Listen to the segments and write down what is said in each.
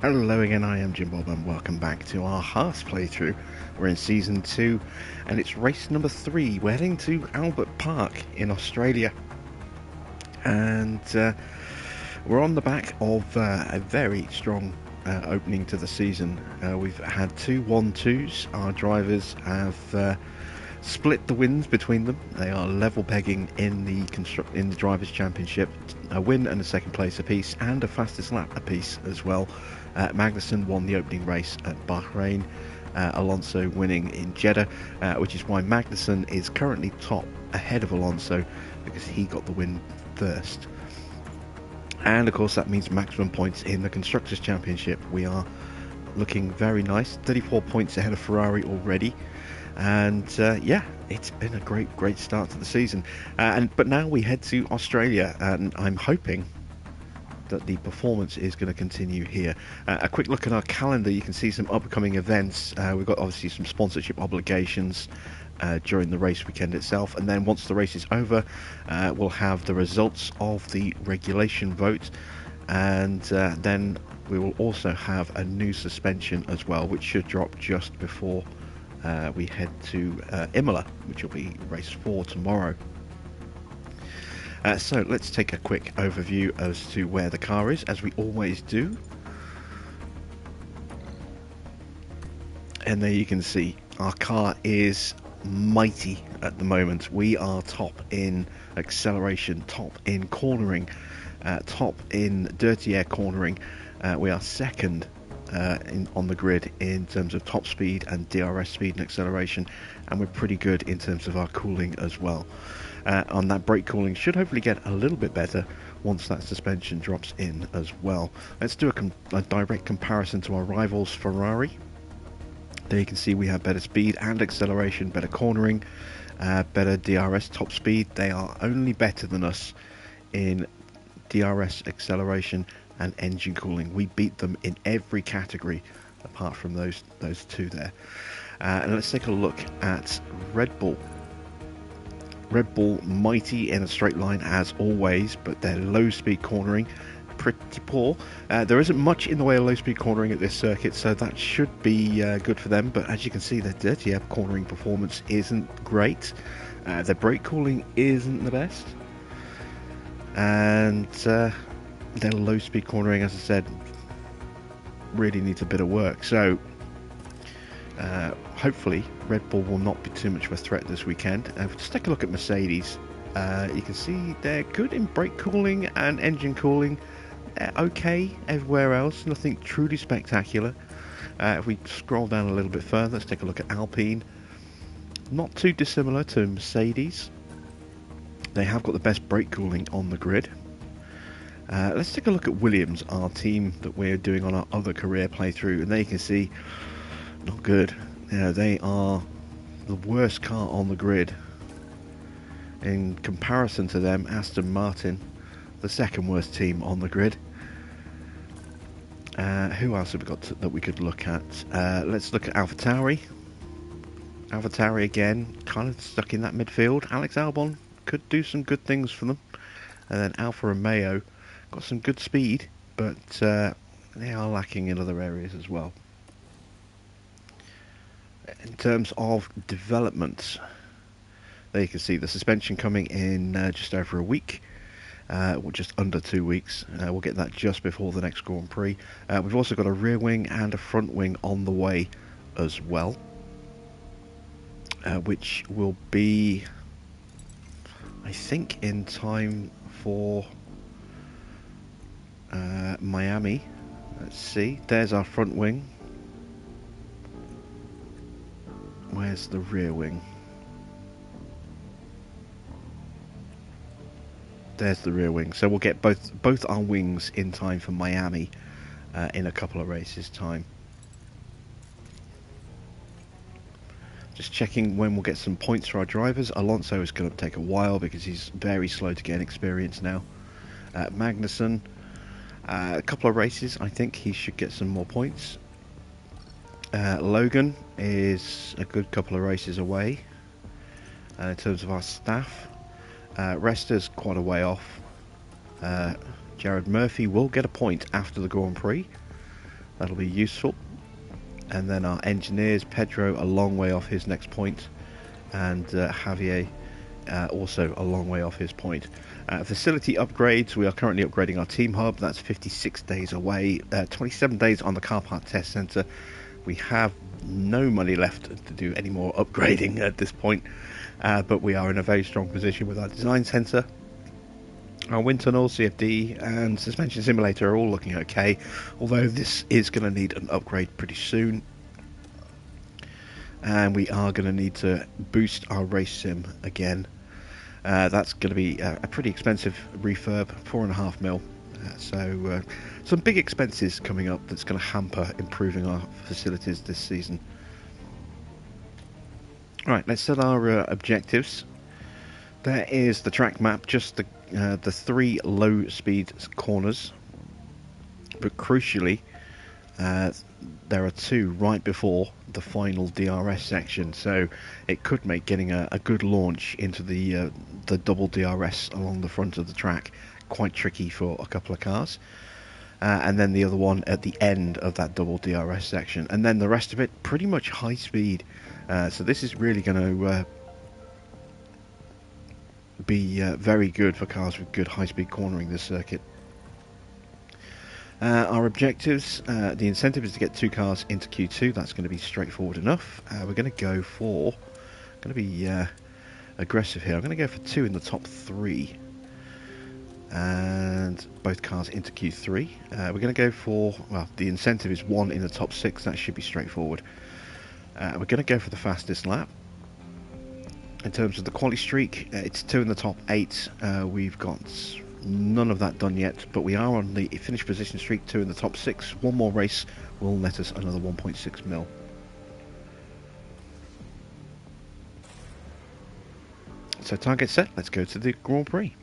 Hello again, I am Jim Bob and welcome back to our HAAS playthrough. We're in Season 2 and it's race number 3. We're heading to Albert Park in Australia. And we're on the back of a very strong opening to the season. We've had two 1-2s. Our drivers have split the wins between them. They are level pegging in the Drivers' Championship, a win and a second place apiece, and a fastest lap apiece as well. Magnussen won the opening race at Bahrain, Alonso winning in Jeddah, which is why Magnussen is currently top ahead of Alonso because he got the win first. And of course that means maximum points in the Constructors' Championship. We are looking very nice, 34 points ahead of Ferrari already. And yeah, it's been a great start to the season. But now we head to Australia, and I'm hoping that the performance is going to continue here. A quick look at our calendar, you can see some upcoming events. We've got obviously some sponsorship obligations during the race weekend itself, and then once the race is over, we'll have the results of the regulation vote, and then we will also have a new suspension as well, which should drop just before we head to Imola, which will be race 4 tomorrow. So let's take a quick overview as to where the car is, as we always do. And there you can see our car is mighty at the moment. We are top in acceleration, top in cornering, top in dirty air cornering. We are second on the grid in terms of top speed and DRS speed and acceleration, and we're pretty good in terms of our cooling as well. On that brake cooling should hopefully get a little bit better once that suspension drops in as well. Let's do a direct comparison to our rivals Ferrari. There you can see we have better speed and acceleration, better cornering, better DRS top speed. They are only better than us in DRS acceleration and engine cooling. We beat them in every category apart from those two there. And let's take a look at Red Bull. Red Bull mighty in a straight line as always, but their low speed cornering pretty poor. There isn't much in the way of low speed cornering at this circuit, so that should be good for them, but as you can see, their dirty air cornering performance isn't great. Their brake cooling isn't the best, and their low speed cornering, as I said, really needs a bit of work. So hopefully Red Bull will not be too much of a threat this weekend. If we just take a look at Mercedes, you can see they're good in brake cooling and engine cooling. They're okay everywhere else, nothing truly spectacular. If we scroll down a little bit further, let's take a look at Alpine. Not too dissimilar to Mercedes. They have got the best brake cooling on the grid. Let's take a look at Williams, our team that we're doing on our other career playthrough, and there you can see, not good. They are the worst car on the grid. In comparison to them, Aston Martin, the second worst team on the grid. Who else have we got that we could look at? Let's look at AlphaTauri. AlphaTauri again, kind of stuck in that midfield. Alex Albon could do some good things for them. And then Alfa Romeo got some good speed, but they are lacking in other areas as well. In terms of developments, there you can see the suspension coming in just over a week, or just under 2 weeks. We'll get that just before the next Grand Prix. We've also got a rear wing and a front wing on the way as well, which will be, I think, in time for Miami. Let's see, there's our front wing. Where's the rear wing? There's the rear wing. So we'll get both our wings in time for Miami in a couple of races time. Just checking when we'll get some points for our drivers. Alonso is going to take a while because he's very slow to gain experience now. Magnussen, a couple of races, I think he should get some more points. Logan is a good couple of races away in terms of our staff. Resta's quite a way off. Jared Murphy will get a point after the Grand Prix. That'll be useful. And then our engineers, Pedro a long way off his next point, and Javier also a long way off his point. Facility upgrades, we are currently upgrading our team hub. That's 56 days away, 27 days on the car park test centre. We have no money left to do any more upgrading at this point, but we are in a very strong position with our design centre. Our wind tunnel, CFD and suspension simulator are all looking okay, although this is going to need an upgrade pretty soon. And we are going to need to boost our race sim again. That's going to be a pretty expensive refurb, 4.5 mil. So some big expenses coming up that's going to hamper improving our facilities this season. Right, let's set our objectives. There is the track map, just the 3 low speed corners, but crucially there are 2 right before the final DRS section, so it could make getting a good launch into the double DRS along the front of the track quite tricky for a couple of cars. And then the other one at the end of that double DRS section, and then the rest of it pretty much high speed. So this is really going to be very good for cars with good high speed cornering this circuit. Our objectives, the incentive is to get 2 cars into Q2. That's going to be straightforward enough. We're going to go for, going to be aggressive here. I'm going to go for 2 in the top 3, and both cars into Q3. We're going to go for, well, the incentive is 1 in the top 6. That should be straightforward. We're going to go for the fastest lap. In terms of the quali streak, it's 2 in the top 8. We've got none of that done yet, but we are on the finish position streak, 2 in the top 6. One more race will net us another 1.6 mil. So target set, let's go to the Grand Prix.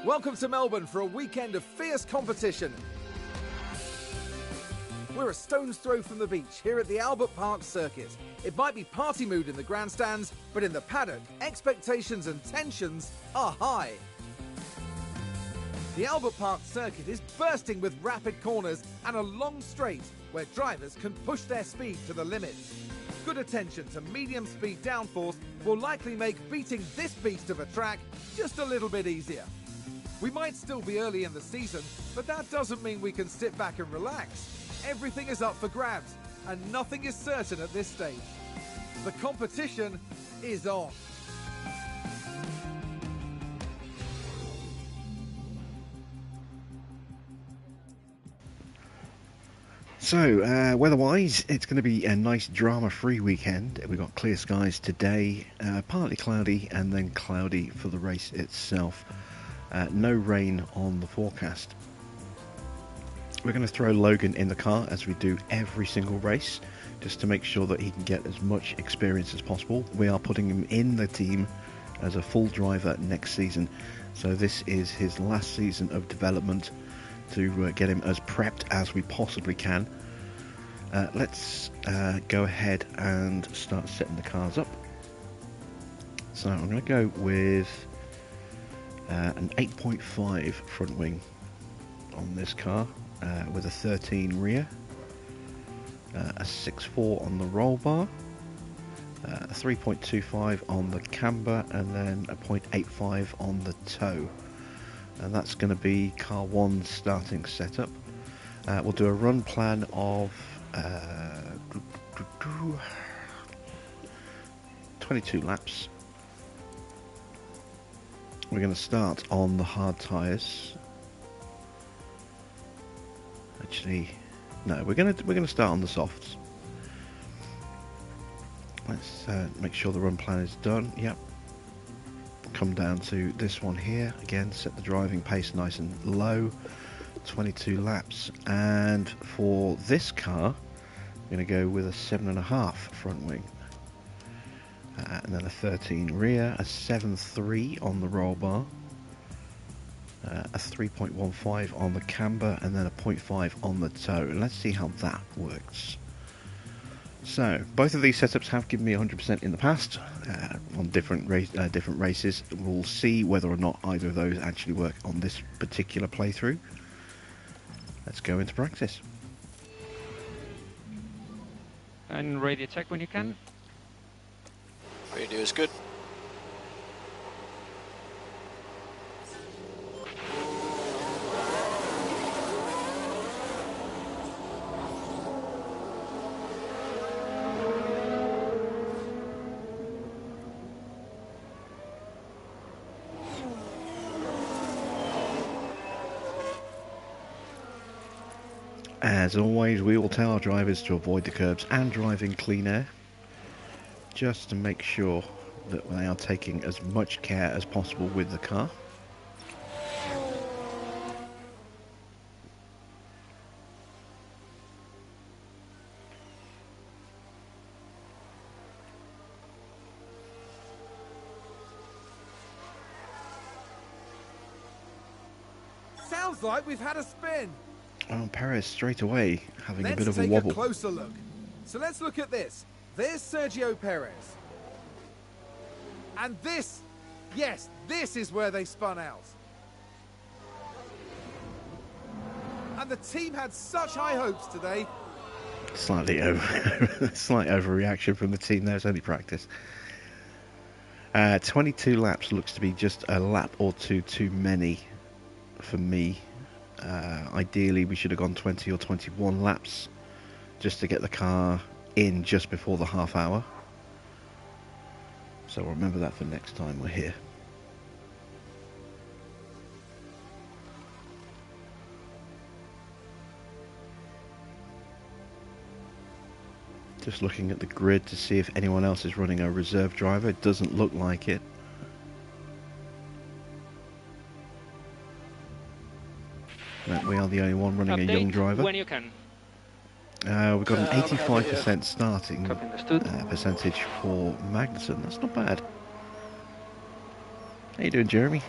Welcome to Melbourne for a weekend of fierce competition. We're a stone's throw from the beach here at the Albert Park circuit. It might be party mood in the grandstands, but in the paddock, expectations and tensions are high. The Albert Park circuit is bursting with rapid corners and a long straight where drivers can push their speed to the limit. Good attention to medium speed downforce will likely make beating this beast of a track just a little bit easier. We might still be early in the season, but that doesn't mean we can sit back and relax. Everything is up for grabs, and nothing is certain at this stage. The competition is on. So, weather-wise, it's going to be a nice drama-free weekend. We've got clear skies today, partly cloudy, and then cloudy for the race itself. No rain on the forecast. We're going to throw Logan in the car as we do every single race, just to make sure that he can get as much experience as possible. We are putting him in the team as a full driver next season, so this is his last season of development to get him as prepped as we possibly can. Let's go ahead and start setting the cars up. So I'm going to go with an 8.5 front wing on this car, with a 13 rear, a 6.4 on the roll bar, a 3.25 on the camber, and then a 0.85 on the toe. And that's going to be car 1's starting setup. We'll do a run plan of 22 laps. We're going to start on the hard tyres. Actually, no, we're going to start on the softs. Let's make sure the run plan is done. Yep. Come down to this one here again. Set the driving pace nice and low. 22 laps, and for this car, I'm going to go with a 7.5 front wing, and then a 13 rear, a 7.3 on the roll bar, a 3.15 on the camber, and then a 0.5 on the toe. And let's see how that works. So both of these setups have given me 100% in the past on different races. We'll see whether or not either of those actually work on this particular playthrough. Let's go into practice. And radio check when you can. Radio is good. As always, we will tell our drivers to avoid the curbs and drive in clean air, just to make sure that they are taking as much care as possible with the car. Sounds like we've had a spin. Oh, Perez straight away having a bit of a Let's wobble. take a closer look. So let's look at this. There's Sergio Perez. And this, yes, this is where they spun out. And the team had such high hopes today. Slight overreaction from the team there. It's only practice. 22 laps looks to be just a lap or two too many for me. Ideally, we should have gone 20 or 21 laps just to get the car in just before the half hour. So I'll remember that for next time we're here. Just looking at the grid to see if anyone else is running a reserve driver. It doesn't look like it. We are the only one running a young driver. When you can. We've got an 85% starting Understood. percentage for Magnussen. That's not bad. How you doing, Jeremy?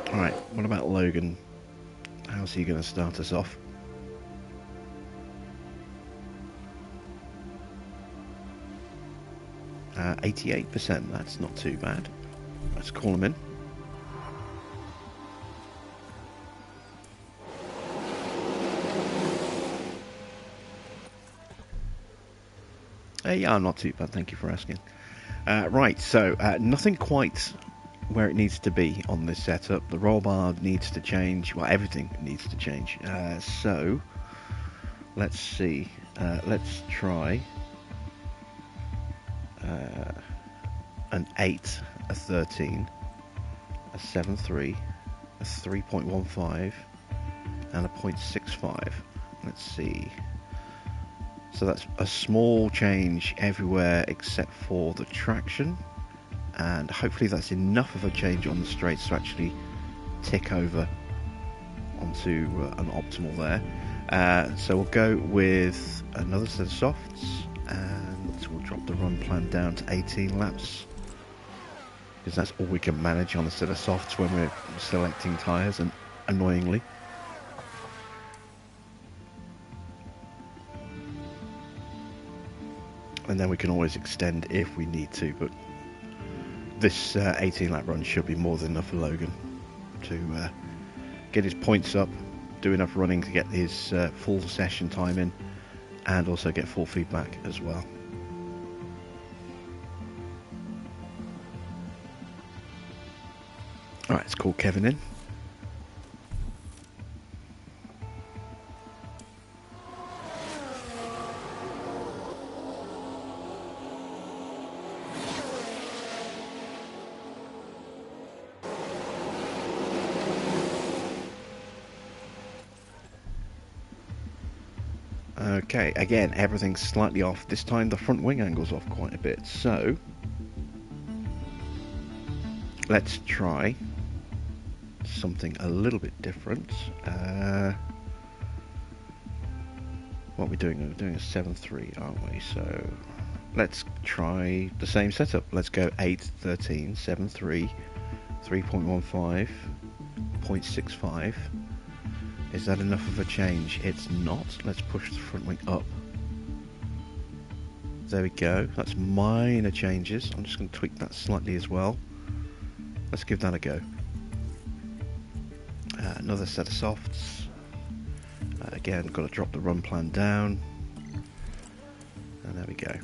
Alright, what about Logan? How's he going to start us off? Uh, 88%, that's not too bad. Let's call him in. Yeah, I'm not too bad, thank you for asking. Right, so nothing quite where it needs to be on this setup. The roll bar needs to change, well, everything needs to change. So, let's see. Let's try an 8, a 13, a 7.3, a 3.15, and a 0.65. Let's see. So that's a small change everywhere except for the traction, and hopefully that's enough of a change on the straights to actually tick over onto an optimal there. So we'll go with another set of softs, and we'll drop the run plan down to 18 laps, because that's all we can manage on a set of softs when we're selecting tyres, and annoyingly. And then we can always extend if we need to, but this 18 lap run should be more than enough for Logan to get his points up, do enough running to get his full session time in, and also get full feedback as well. Alright, let's call Kevin in. Okay, again, everything's slightly off. This time the front wing angle's off quite a bit, so let's try something a little bit different. What are we doing? We're doing a 7.3, aren't we? So let's try the same setup. Let's go 8, 13, 7.3, 3.15, 0.65. Is that enough of a change? It's not. Let's push the front wing up. There we go. That's minor changes. I'm just going to tweak that slightly as well. Let's give that a go. Another set of softs. Again, got to drop the run plan down. And there we go.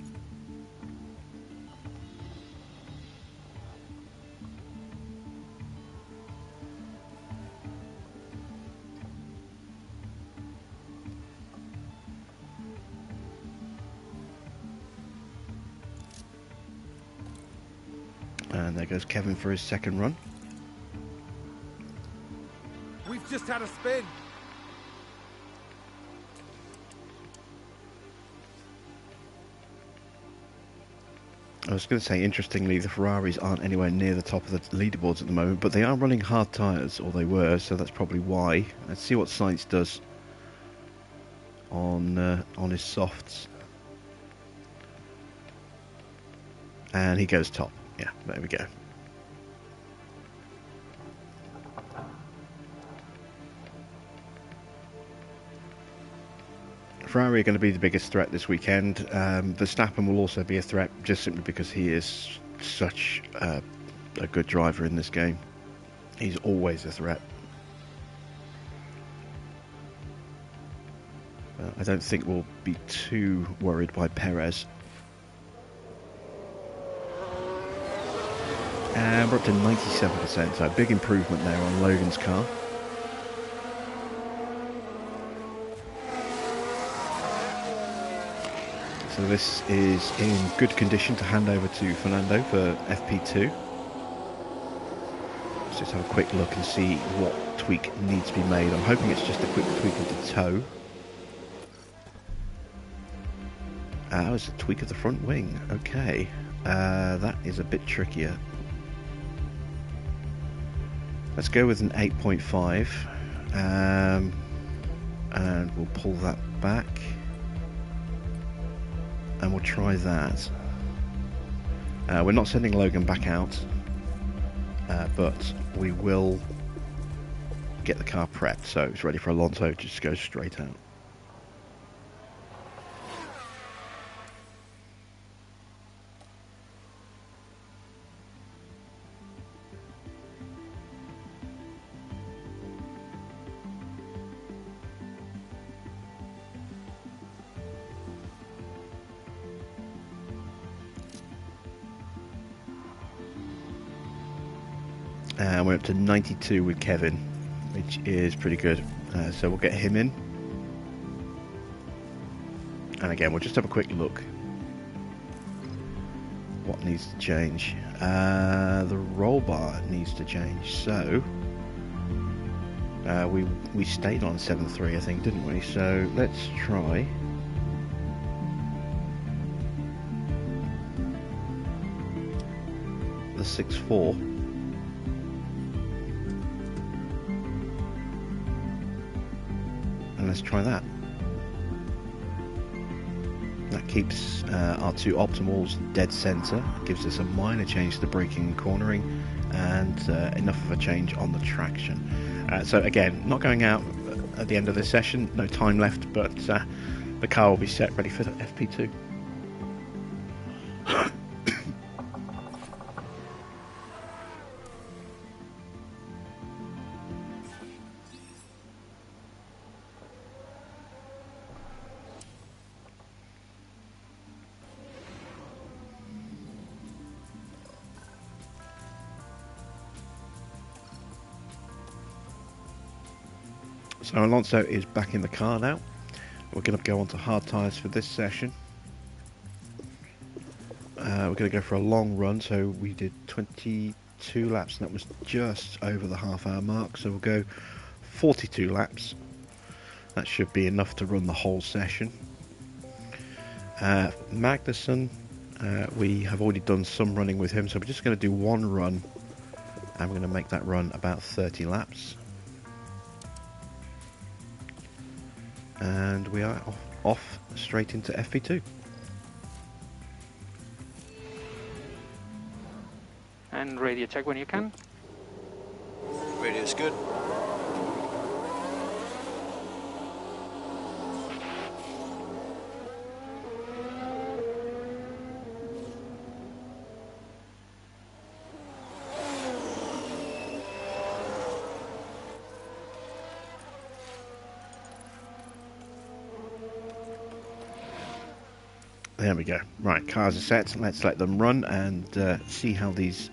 And there goes Kevin for his second run. We've just had a spin. I was going to say, interestingly, the Ferraris aren't anywhere near the top of the leaderboards at the moment, but they are running hard tyres, or they were, so that's probably why. Let's see what Sainz does on his softs. And he goes top. Yeah, there we go. Ferrari are going to be the biggest threat this weekend. Verstappen will also be a threat, just simply because he is such a good driver in this game. He's always a threat. I don't think we'll be too worried by Perez. And we're up to 97%, so a big improvement there on Logan's car. So this is in good condition to hand over to Fernando for FP2. Let's just have a quick look and see what tweak needs to be made. I'm hoping it's just a quick tweak of the toe. That was a tweak of the front wing. Okay, that is a bit trickier. Let's go with an 8.5, and we'll pull that back. And we'll try that. We're not sending Logan back out, but we will get the car prepped so it's ready for Alonso to just go straight out. And we're up to 92 with Kevin, which is pretty good. So we'll get him in. And again, we'll just have a quick look. What needs to change? The roll bar needs to change. So we stayed on 7.3, I think, didn't we? So let's try. The 6.4. And let's try that. That keeps our two optimals dead center, gives us a minor change to the braking and cornering, and enough of a change on the traction. So again, not going out at the end of this session, no time left, but the car will be set ready for FP2. So Alonso is back in the car now. We're going to go on to hard tyres for this session. We're going to go for a long run, so we did 22 laps, and that was just over the half-hour mark, so we'll go 42 laps. That should be enough to run the whole session. Magnussen, we have already done some running with him, so we're just going to do one run, and we're going to make that run about 30 laps. And we are off straight into FP2. And radio check when you can. Radio is good. There we go. Right, cars are set. Let's let them run and see how these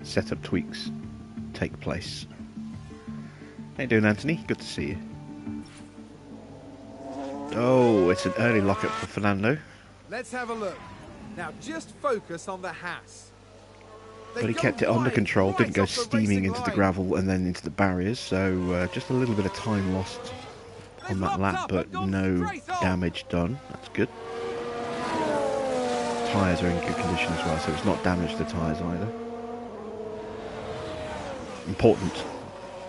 setup tweaks take place. How you doing, Anthony? Good to see you. Oh, it's an early lockup for Fernando. Let's have a look. Now just focus on the HAAS. But he kept it under control, didn't go steaming into the gravel and then into the barriers, so just a little bit of time lost on that lap, but no damage done. That's good. Tyres are in good condition as well, so it's not damaged the tyres either. Important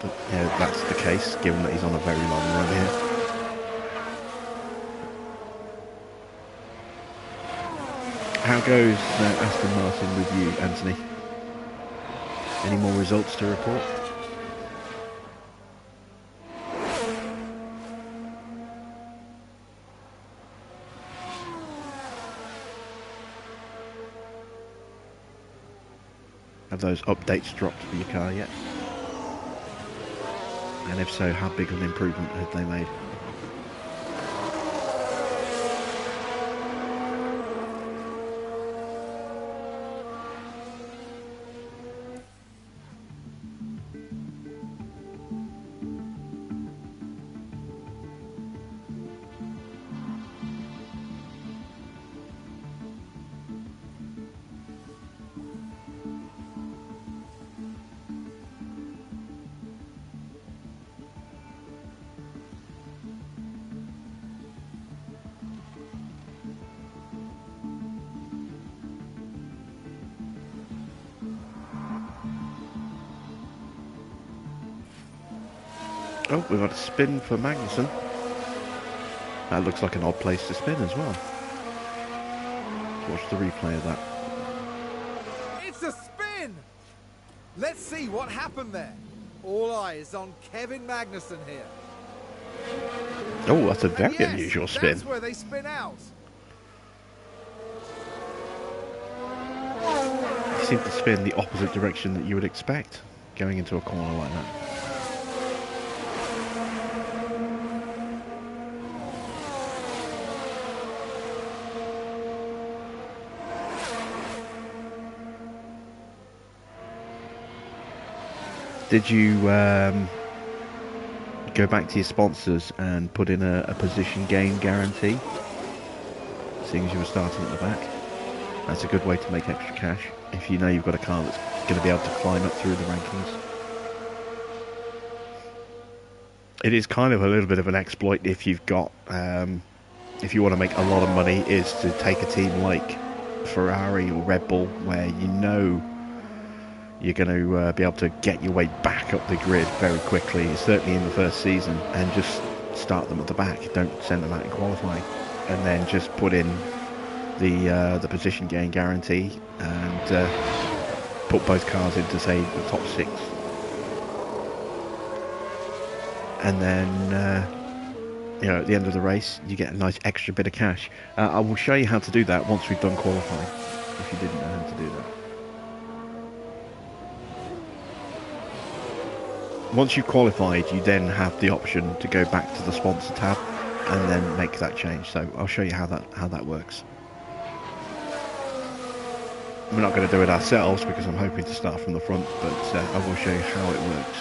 that that's the case, given that he's on a very long run here. How goes Aston Martin with you, Anthony? Any more results to report? Have those updates dropped for your car yet? And if so, how big of an improvement have they made? Oh, we've got a spin for Magnussen. That looks like an odd place to spin as well. Let's watch the replay of that. It's a spin! Let's see what happened there. All eyes on Kevin Magnussen here. Oh, that's a very unusual spin. That's where they spin out. He seemed to spin the opposite direction that you would expect going into a corner like that. Did you go back to your sponsors and put in a position gain guarantee, seeing as you were starting at the back? That's a good way to make extra cash if you know you've got a car that's going to be able to climb up through the rankings. It is kind of a little bit of an exploit if you've got, if you want to make a lot of money, is to take a team like Ferrari or Red Bull where you know you're going to be able to get your way back up the grid very quickly, certainly in the first season, and just start them at the back. Don't send them out in qualifying, and then just put in the position gain guarantee and put both cars into, say, the top 6, and then at the end of the race you get a nice extra bit of cash. I will show you how to do that once we've done qualifying, if you didn't know how to do that. Once you've qualified, you then have the option to go back to the sponsor tab and then make that change. So I'll show you how that works. We're not going to do it ourselves because I'm hoping to start from the front, but I will show you how it works.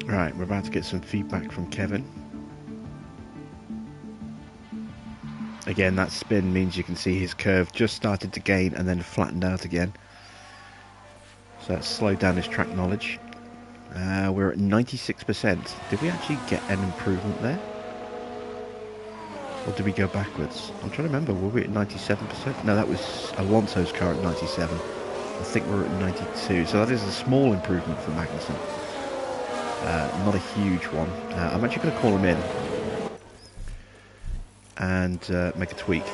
Right, we're about to get some feedback from Kevin. Again, that spin means you can see his curve just started to gain and then flattened out again. So that's slowed down his track knowledge. We're at 96%. Did we actually get an improvement there? Or did we go backwards? I'm trying to remember, were we at 97%? No, that was Alonso's car at 97. I think we're at 92, so that is a small improvement for Magnussen. Not a huge one. I'm actually going to call him in and make a tweak.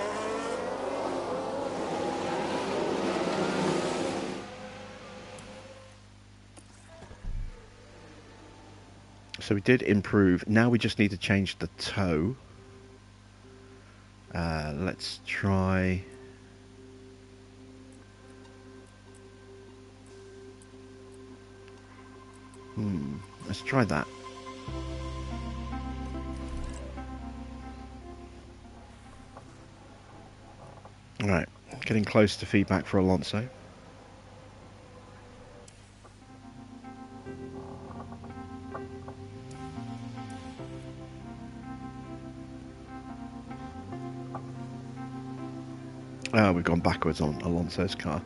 So we did improve. Now we just need to change the toe. Let's try... Let's try that. Alright, getting close to feedback for Alonso. We've gone backwards on Alonso's car.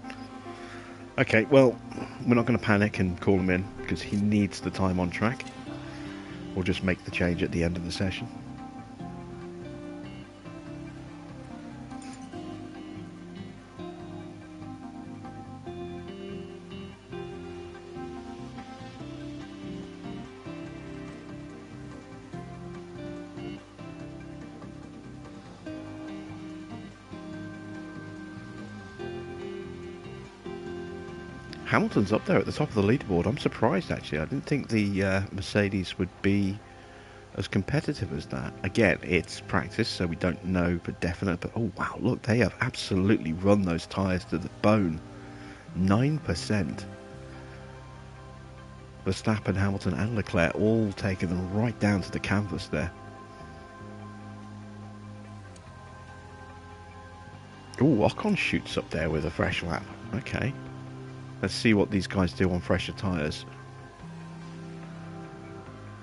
Okay, well, we're not going to panic and call him in because he needs the time on track. We'll just make the change at the end of the session. Hamilton's up there at the top of the leaderboard. I'm surprised, actually. I didn't think the Mercedes would be as competitive as that. Again, it's practice, so we don't know for definite. But, oh, wow, look, they have absolutely run those tyres to the bone. 9%. Verstappen, Hamilton and Leclerc all taking them right down to the canvas there. Oh, Ocon shoots up there with a fresh lap. Okay. Let's see what these guys do on fresher tyres.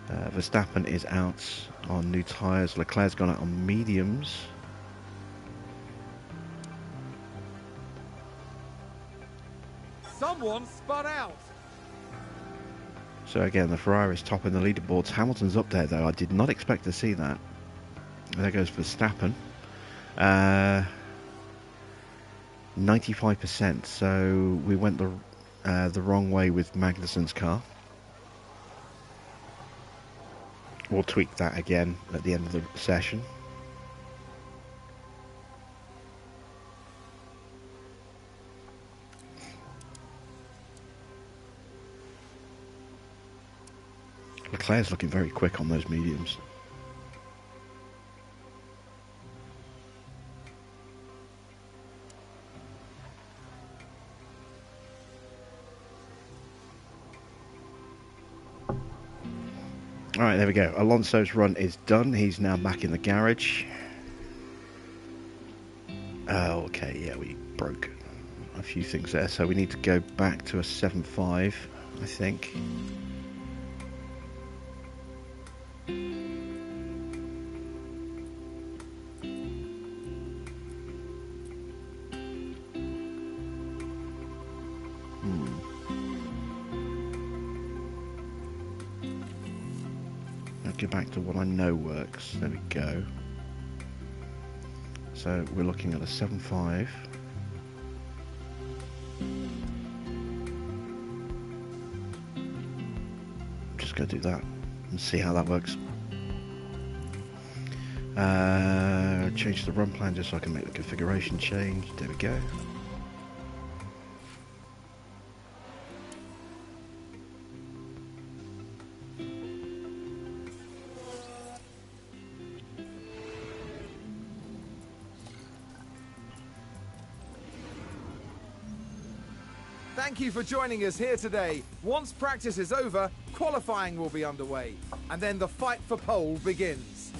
Verstappen is out on new tyres. Leclerc's gone out on mediums. Someone spun out. So again, the Ferrari's topping the leaderboards. Hamilton's up there, though. I did not expect to see that. There goes Verstappen. 95%. So we went the wrong way with Magnussen's car. We'll tweak that again at the end of the session. Leclerc's looking very quick on those mediums. Alright, there we go. Alonso's run is done. He's now back in the garage. Oh, okay, yeah, we broke a few things there. So we need to go back to a 7.5, I think. Go back to what I know works. There we go. So we're looking at a 7.5. Just go do that and see how that works. Change the run plan just so I can make the configuration change. There we go. Thank you for joining us here today. Once practice is over, qualifying will be underway, and then the fight for pole begins.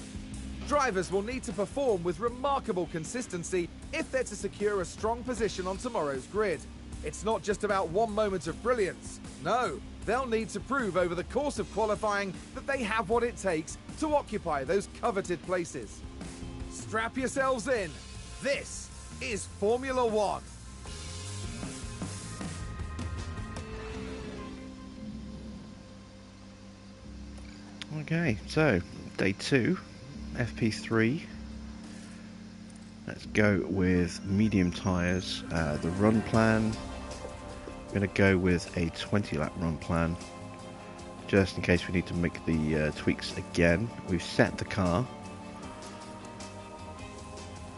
Drivers will need to perform with remarkable consistency if they're to secure a strong position on tomorrow's grid. It's not just about one moment of brilliance. No, they'll need to prove over the course of qualifying that they have what it takes to occupy those coveted places. Strap yourselves in. This is Formula One. Okay, so day 2, FP3. Let's go with medium tyres. The run plan, I'm going to go with a 20 lap run plan, just in case we need to make the tweaks again. We've set the car,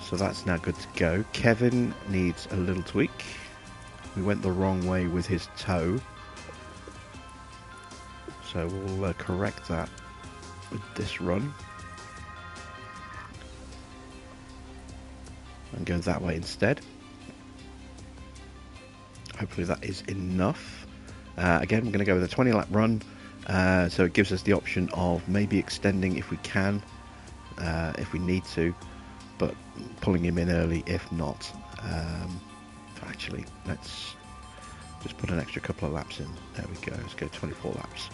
so that's now good to go. Kevin needs a little tweak. We went the wrong way with his toe, so we'll correct that with this run and go that way instead. Hopefully that is enough. Again, we're going to go with a 20 lap run, so it gives us the option of maybe extending if we can, if we need to, but pulling him in early if not. Actually, let's just put an extra couple of laps in. There we go, let's go 24 laps.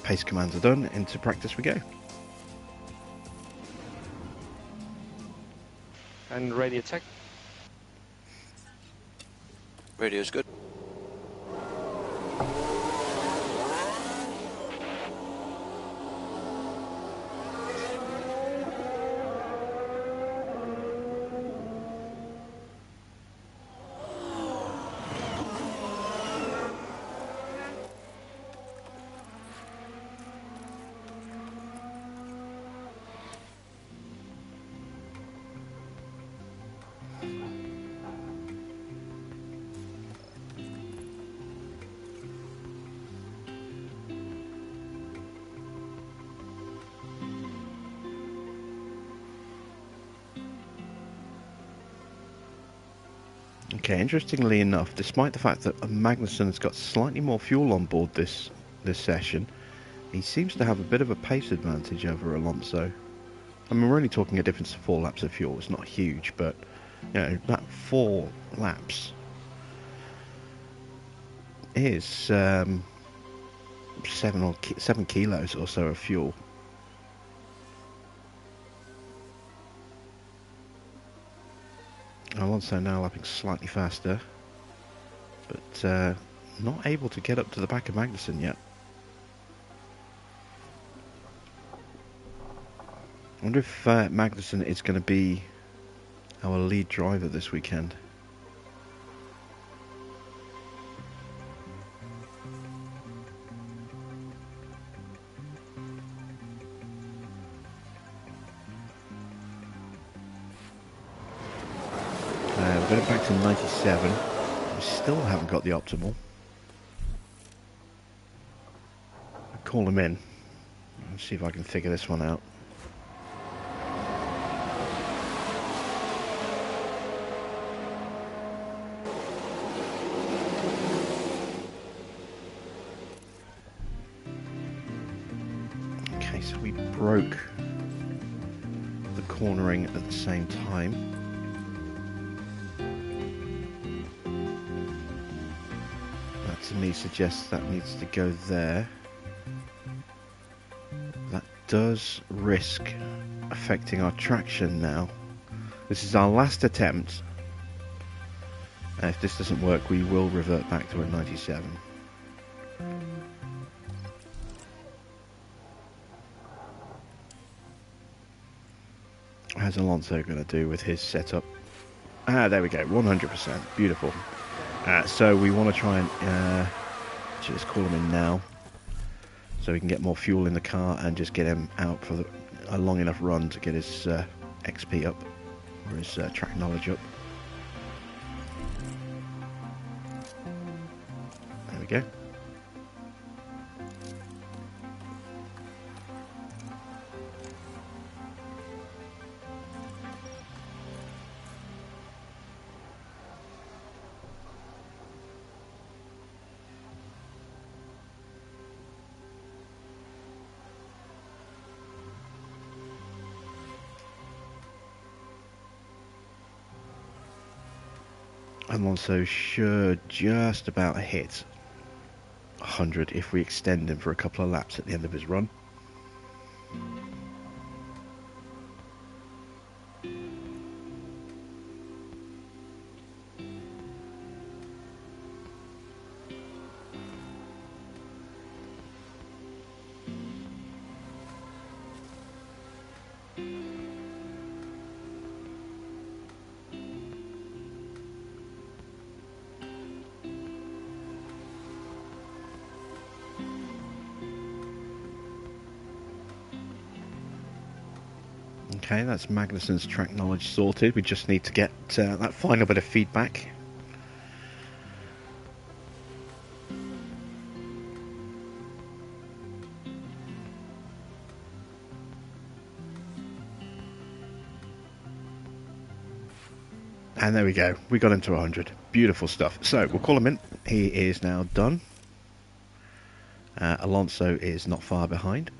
Pace commands are done, into practice we go. And radio check. Radio is good. Okay, interestingly enough, despite the fact that Magnussen has got slightly more fuel on board this session, he seems to have a bit of a pace advantage over Alonso. I mean, we're only talking a difference of 4 laps of fuel. It's not huge, but you know, that 4 laps is 7 kilos or so of fuel. Alonso now lapping slightly faster, but not able to get up to the back of Magnussen yet. I wonder if Magnussen is going to be our lead driver this weekend. We're going back to 97. We still haven't got the optimal. I'll call him in. Let's see if I can figure this one out. Okay, so we broke the cornering at the same time. To me suggests that needs to go there. That does risk affecting our traction now. This is our last attempt, and if this doesn't work we will revert back to a 97. How's Alonso going to do with his setup? Ah, there we go, 100%, beautiful. So we want to try and just call him in now, so we can get more fuel in the car and just get him out for a long enough run to get his XP up, or his track knowledge up. There we go. Alonso should just about hit 100 if we extend him for a couple of laps at the end of his run. Okay, that's Magnussen's track knowledge sorted. We just need to get that final bit of feedback. And there we go. We got him to 100. Beautiful stuff. So we'll call him in. He is now done. Alonso is not far behind.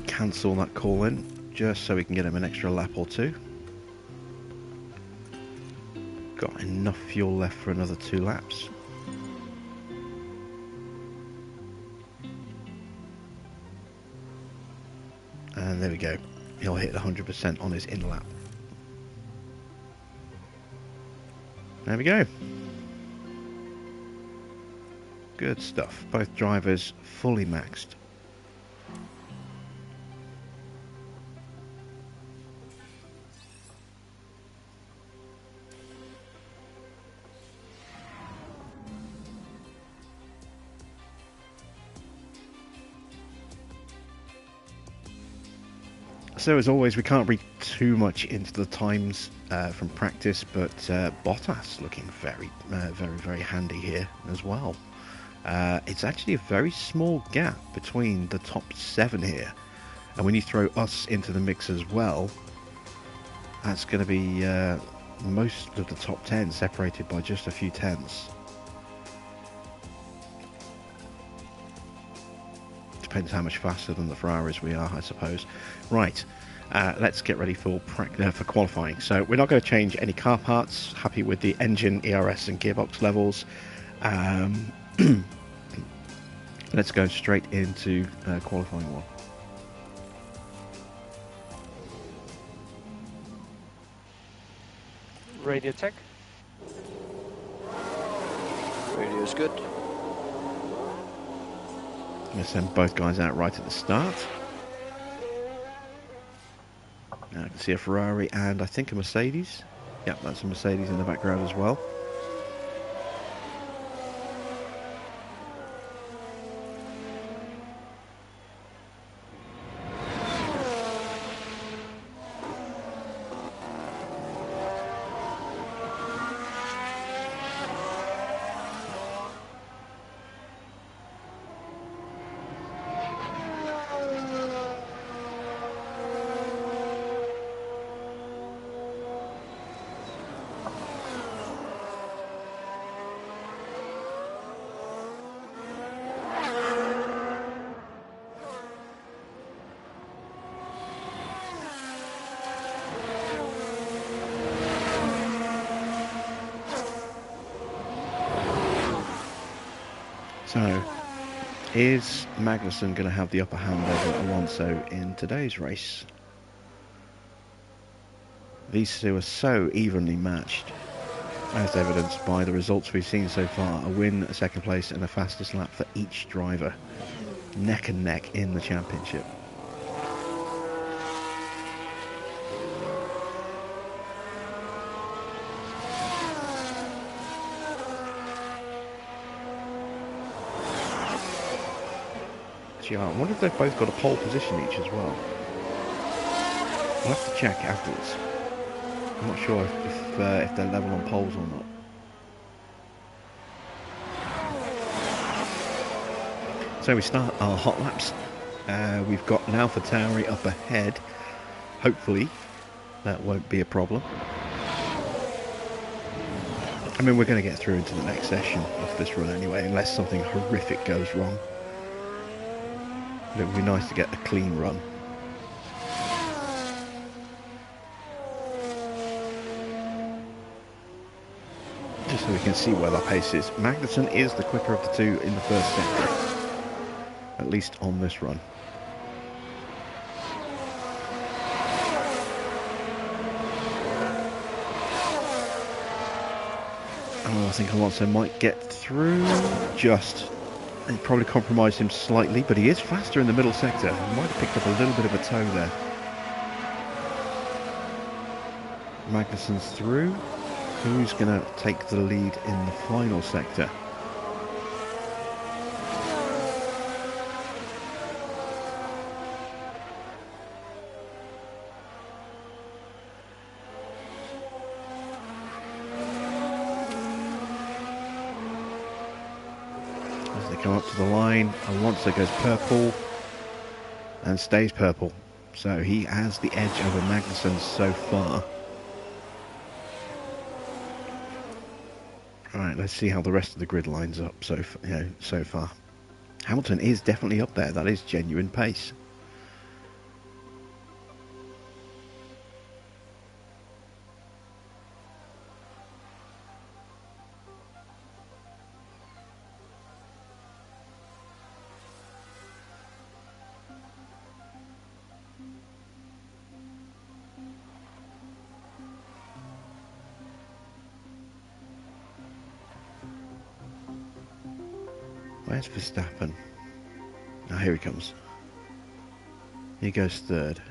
Cancel that call in just so we can get him an extra lap or two. Got enough fuel left for another 2 laps. And there we go. He'll hit 100% on his in lap. There we go. Good stuff. Both drivers fully maxed. So as always, we can't read too much into the times from practice, but Bottas looking very handy here as well. It's actually a very small gap between the top 7 here, and when you throw us into the mix as well, that's going to be most of the top 10 separated by just a few tenths. Depends how much faster than the Ferraris we are, I suppose. Right, let's get ready for qualifying. So we're not going to change any car parts. Happy with the engine, ERS and gearbox levels. Let's go straight into qualifying one. Radio check. Radio's good. I'm going to send both guys out right at the start. Now I can see a Ferrari and I think a Mercedes. Yep, that's a Mercedes in the background as well. So, is Magnussen going to have the upper hand over Alonso in today's race? These two are so evenly matched, as evidenced by the results we've seen so far. A win, a second place and a fastest lap for each driver. Neck and neck in the championship. I wonder if they've both got a pole position each as well. I'll have to check afterwards. I'm not sure if they're level on poles or not. So we start our hot laps. We've got an AlphaTauri up ahead. Hopefully that won't be a problem. I mean, we're going to get through into the next session of this run anyway, unless something horrific goes wrong. It would be nice to get a clean run. Just so we can see where that pace is. Magnussen is the quicker of the two in the first sector, at least on this run. Oh, I think Alonso might get through just. He probably compromised him slightly, but he is faster in the middle sector. He might have picked up a little bit of a toe there. Magnussen's through. Who's going to take the lead in the final sector? As they come up to the line, Alonso goes purple and stays purple. So he has the edge over Magnussen so far. Right, let's see how the rest of the grid lines up so far. Hamilton is definitely up there. That is genuine pace. Where's Verstappen? Oh, here he comes. He goes third.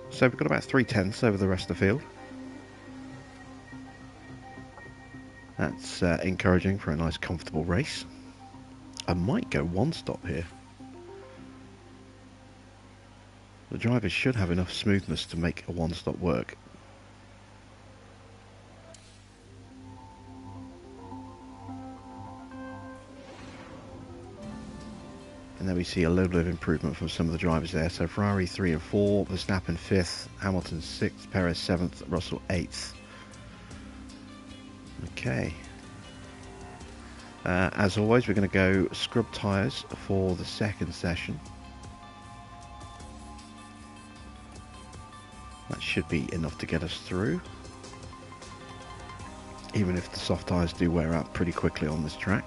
So we've got about 3/10 over the rest of the field. That's encouraging for a nice comfortable race. I might go one stop here. The drivers should have enough smoothness to make a one stop work. And then we see a little bit of improvement from some of the drivers there. So Ferrari 3 and 4, Verstappen 5th, Hamilton 6th, Perez 7th, Russell 8th. Okay. As always, we're going to go scrub tyres for the second session. That should be enough to get us through. Even if the soft tyres do wear out pretty quickly on this track.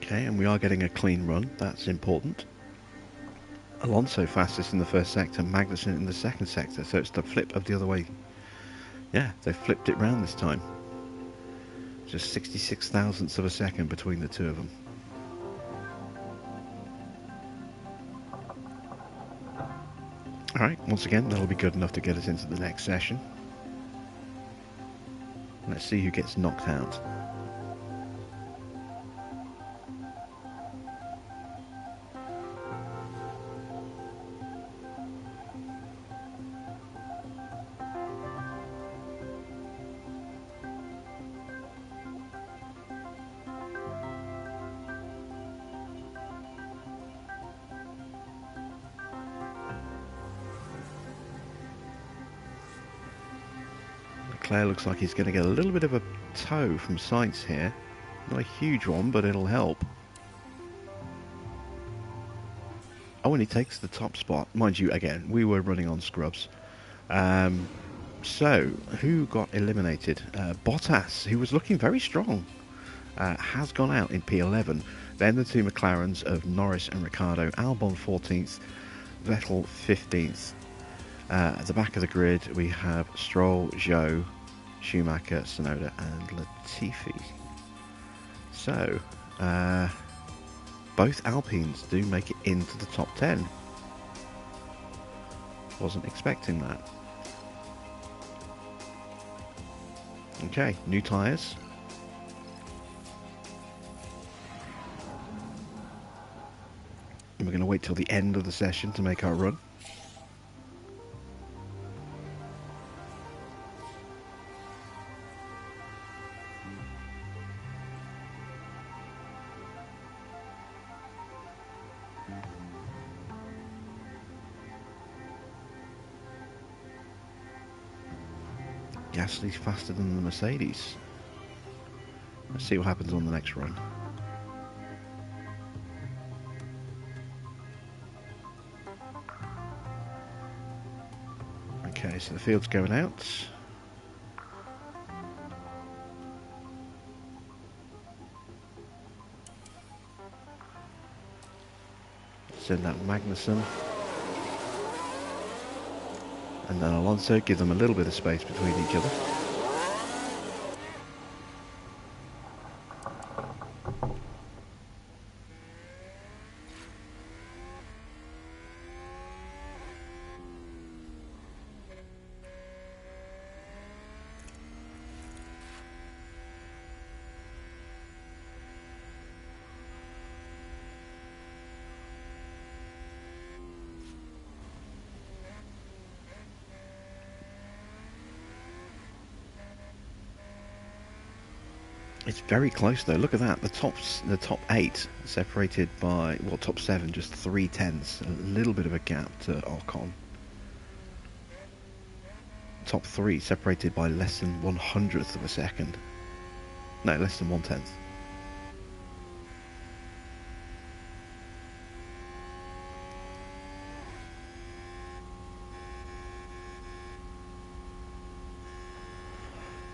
Okay, and we are getting a clean run. That's important. Alonso fastest in the first sector, Magnussen in the second sector, so it's the flip of the other way. Yeah, they flipped it round this time. Just 66 thousandths of a second between the two of them. Alright, once again, that'll be good enough to get us into the next session. Let's see who gets knocked out. Leclerc looks like he's going to get a little bit of a tow from Sainz here. Not a huge one, but it'll help. Oh, and he takes the top spot. Mind you, again, we were running on scrubs. So, who got eliminated? Bottas, who was looking very strong, has gone out in P11. Then the two McLarens of Norris and Ricciardo. Albon 14th, Vettel 15th. At the back of the grid, we have Stroll, Zhou, Schumacher, Tsunoda, and Latifi. So, both Alpines do make it into the top 10. Wasn't expecting that. Okay, new tyres. And we're going to wait till the end of the session to make our run. Gasly's faster than the Mercedes. Let's see what happens on the next run. Okay, so the field's going out. Send that Magnussen. And then Alonso, give them a little bit of space between each other. It's very close though. Look at that. The top 8 separated by, well, top 7 just 3/10. A little bit of a gap to Ocon. Top 3 separated by less than 1/100th of a second. No, less than 1/10.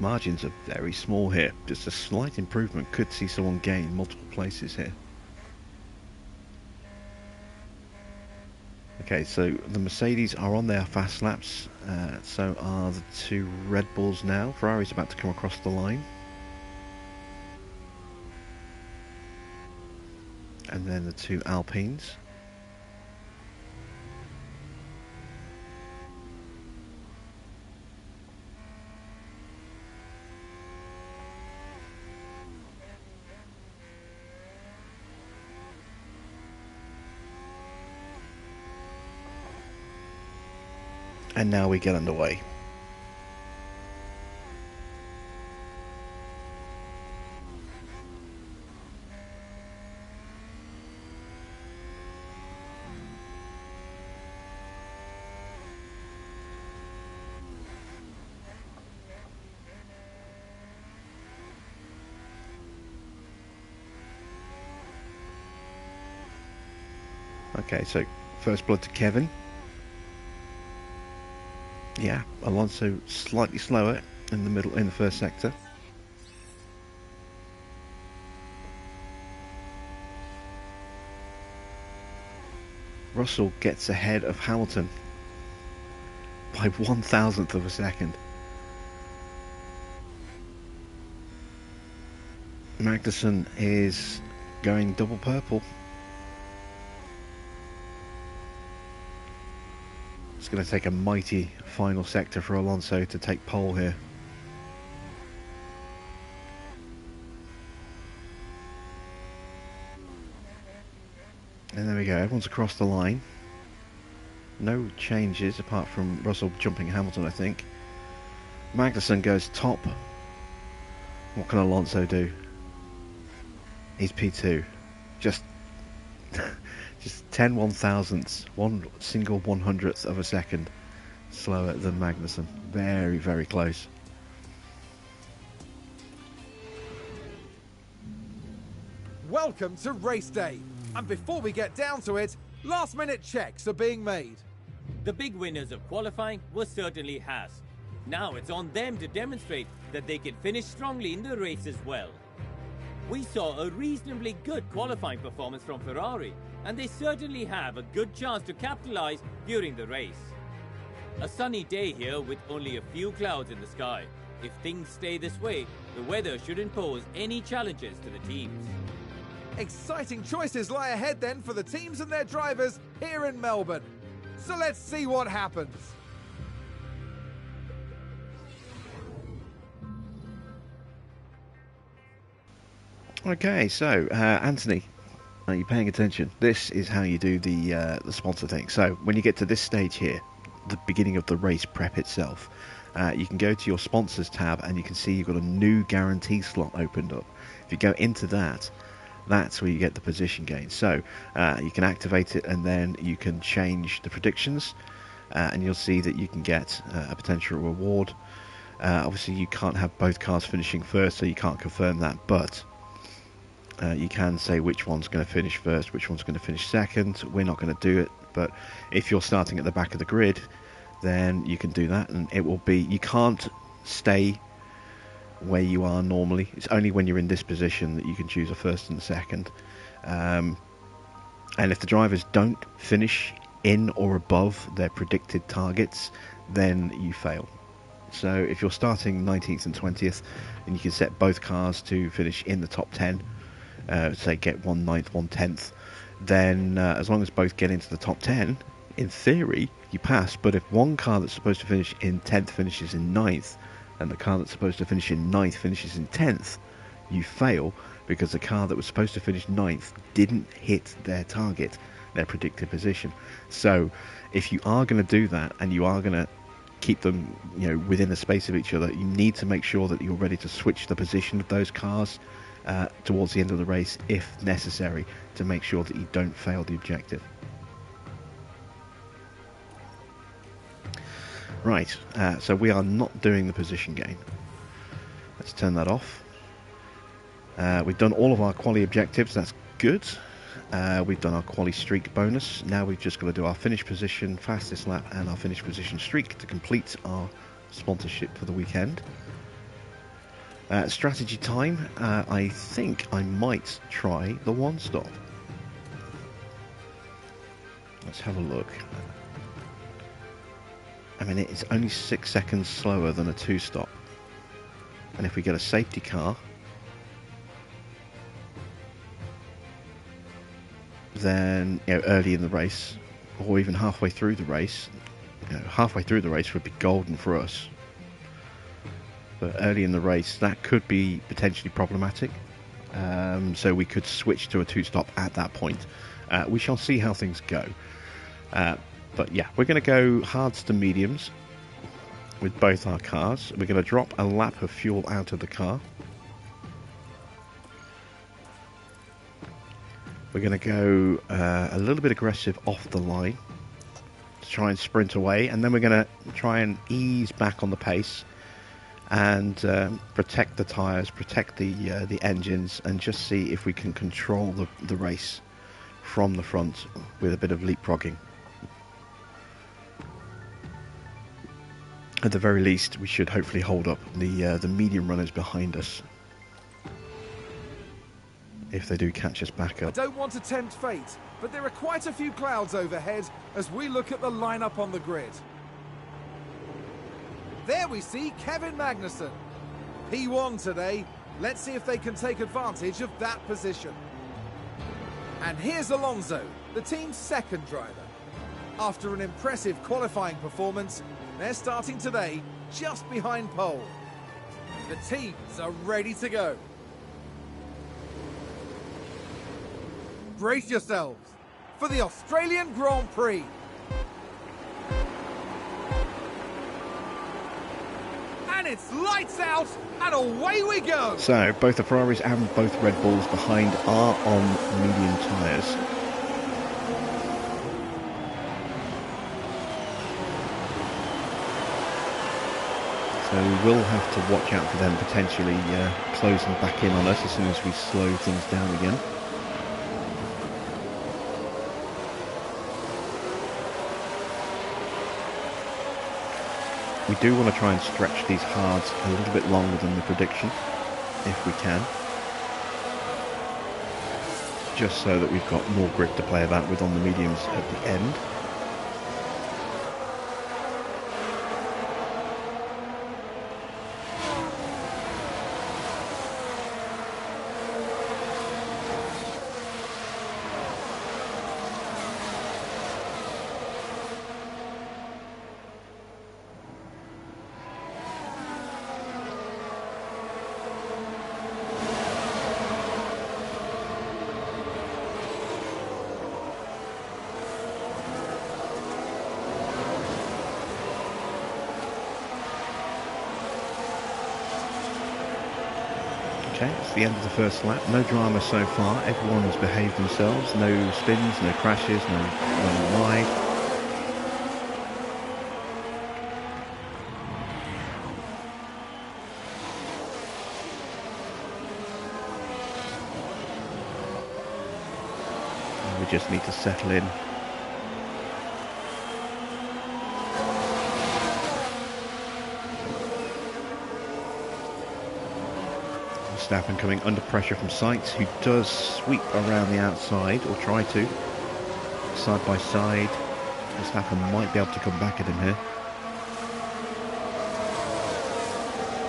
Margins are very small here. Just a slight improvement could see someone gain multiple places here. Okay, so the Mercedes are on their fast laps. So are the 2 Red Bulls now. Ferrari's about to come across the line. And then the 2 Alpines. And now we get underway. Okay, so first blood to Kevin. Yeah, Alonso slightly slower in the middle, in the first sector. Russell gets ahead of Hamilton by 1/1000th of a second. Magnussen is going double purple. It's going to take a mighty final sector for Alonso to take pole here. And there we go, everyone's across the line. No changes apart from Russell jumping Hamilton, I think. Magnussen goes top. What can Alonso do? He's P2. Just 10 1/1000ths, one single 100th of a second slower than Magnussen. Very, very close. Welcome to race day. And before we get down to it, last minute checks are being made. The big winners of qualifying were certainly HAAS. Now it's on them to demonstrate that they can finish strongly in the race as well. We saw a reasonably good qualifying performance from Ferrari, and they certainly have a good chance to capitalize during the race. A sunny day here with only a few clouds in the sky. If things stay this way, the weather shouldn't pose any challenges to the teams. Exciting choices lie ahead then for the teams and their drivers here in Melbourne. So let's see what happens. Okay, so Anthony, are you paying attention? This is how you do the sponsor thing. So when you get to this stage here, the beginning of the race prep itself, you can go to your sponsors tab and you can see you've got a new guarantee slot opened up. If you go into that, that's where you get the position gain. So you can activate it and then you can change the predictions and you'll see that you can get a potential reward. Obviously you can't have both cars finishing first, so you can't confirm that, but you can say which one's going to finish first, which one's going to finish second. We're not going to do it, but if you're starting at the back of the grid, then you can do that, and it will be, you can't stay where you are normally. It's only when you're in this position that you can choose a first and a second. And if the drivers don't finish in or above their predicted targets, then you fail. So if you're starting 19th and 20th and you can set both cars to finish in the top 10, say get 1 9th, 1 10th, then as long as both get into the top 10, in theory you pass. But if one car that's supposed to finish in 10th finishes in 9th, and the car that's supposed to finish in 9th finishes in 10th, you fail, because the car that was supposed to finish 9th didn't hit their target, their predicted position. So if you are going to do that, and you are going to keep them, you know, within the space of each other, you need to make sure that you're ready to switch the position of those cars towards the end of the race if necessary, to make sure that you don't fail the objective. Right, so we are not doing the position gain. Let's turn that off. We've done all of our quali objectives, that's good. We've done our quali streak bonus. Now we've just got to do our finish position, fastest lap, and our finish position streak to complete our sponsorship for the weekend. Strategy time. I think I might try the one stop. Let's have a look. I mean, it's only 6 seconds slower than a two stop. And if we get a safety car, then, you know, early in the race, or even halfway through the race, you know, halfway through the race would be golden for us. But early in the race, that could be potentially problematic. So we could switch to a two-stop at that point. We shall see how things go. But yeah, we're going to go hards to mediums with both our cars. We're going to drop a lap of fuel out of the car. We're going to go a little bit aggressive off the line to try and sprint away, and then we're going to try and ease back on the pace and protect the tyres, protect the engines, and just see if we can control the race from the front with a bit of leapfrogging. At the very least, we should hopefully hold up the medium runners behind us if they do catch us back up. I don't want to tempt fate, but there are quite a few clouds overhead as we look at the lineup on the grid. There we see Kevin Magnussen. P1 today. Let's see if they can take advantage of that position. And here's Alonso, the team's second driver. After an impressive qualifying performance, they're starting today just behind pole. The teams are ready to go. Brace yourselves for the Australian Grand Prix. And it's lights out and away we go. So both the Ferraris and both Red Bulls behind are on medium tyres. So we will have to watch out for them potentially closing back in on us as soon as we slow things down again. We do want to try and stretch these hards a little bit longer than the prediction, if we can. Just so that we've got more grip to play about with on the mediums at the end. Okay, it's the end of the first lap. No drama so far. Everyone has behaved themselves. No spins, no crashes, no running wide. And we just need to settle in. Verstappen coming under pressure from Sainz, who does sweep around the outside, or try to. Side by side. Verstappen might be able to come back at him here.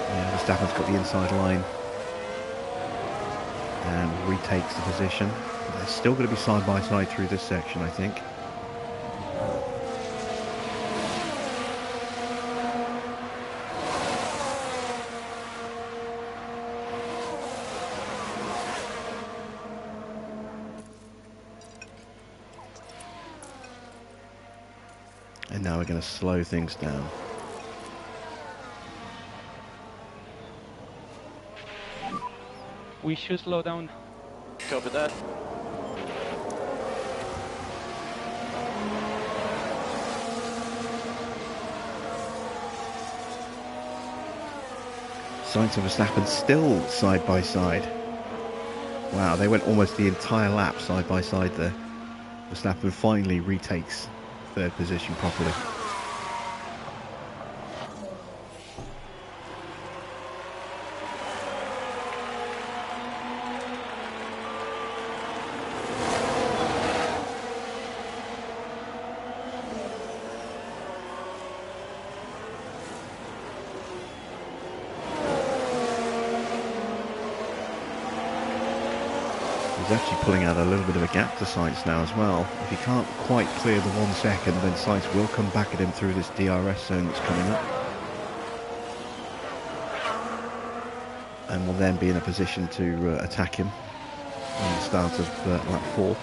Yeah, Verstappen's got the inside line. And retakes the position. They're still going to be side by side through this section, I think. And now we're going to slow things down. We should slow down. Copy that. Sainz and Verstappen still side by side. Wow, they went almost the entire lap side by side there. Verstappen finally retakes third position properly. He's actually pulling out a little bit of a gap to Sainz now as well. If he can't quite clear the 1 second, then Sainz will come back at him through this DRS zone that's coming up. And will then be in a position to attack him on the start of lap 4.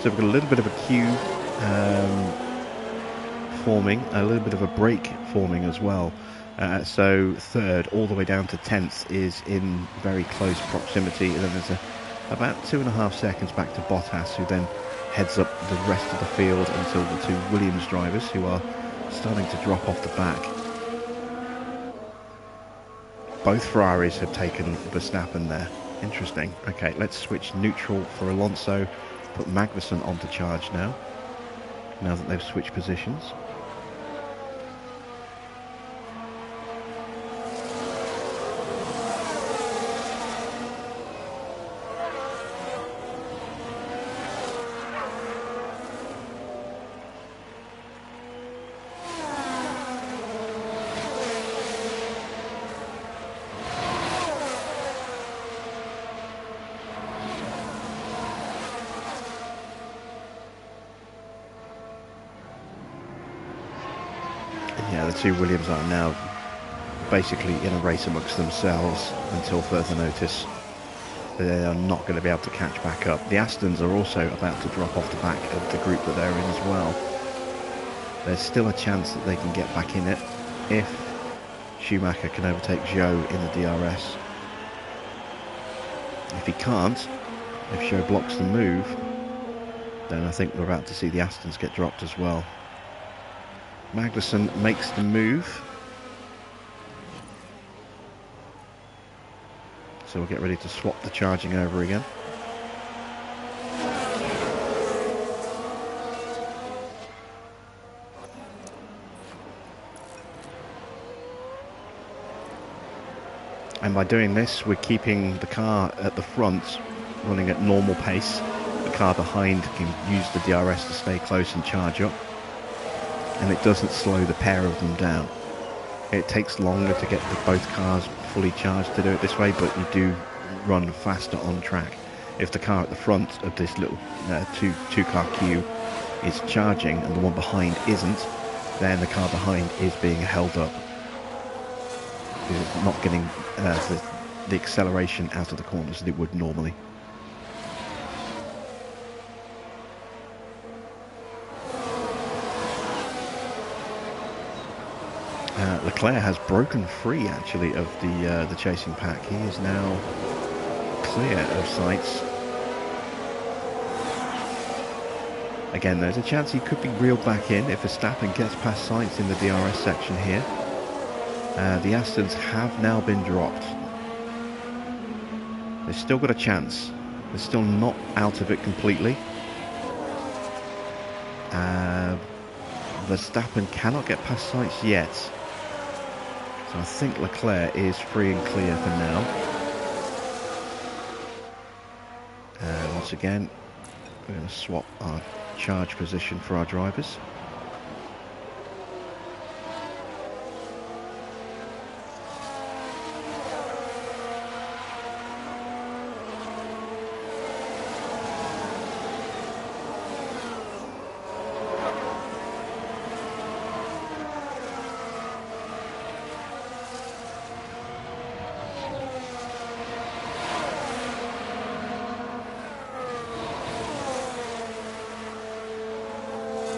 So we've got a little bit of a queue forming, a little bit of a break forming as well. So third all the way down to 10th is in very close proximity, and then there's about 2.5 seconds back to Bottas, who then heads up the rest of the field until the two Williams drivers, who are starting to drop off the back. Both Ferraris have taken Verstappen there. Interesting. Okay, let's switch neutral for Alonso. Put Magnussen onto charge now that they've switched positions. Yeah, the two Williams are now basically in a race amongst themselves until further notice. They are not going to be able to catch back up. The Astons are also about to drop off the back of the group that they're in as well. There's still a chance that they can get back in it if Schumacher can overtake Zhou in the DRS. If he can't, if Zhou blocks the move, then I think we're about to see the Astons get dropped as well. Magnussen makes the move. So we'll get ready to swap the charging over again. And by doing this, we're keeping the car at the front running at normal pace. The car behind can use the DRS to stay close and charge up. And it doesn't slow the pair of them down. It takes longer to get both cars fully charged to do it this way, but you do run faster on track. If the car at the front of this little two-car queue is charging and the one behind isn't, then the car behind is being held up. It's not getting the acceleration out of the corners that it would normally. Leclerc has broken free actually of the chasing pack. He is now clear of Sainz. Again, there's a chance he could be reeled back in if Verstappen gets past Sainz in the DRS section here. The Astons have now been dropped. They've still got a chance. They're still not out of it completely. Verstappen cannot get past Sainz yet. So I think Leclerc is free and clear for now. Once again, we're going to swap our charge position for our drivers.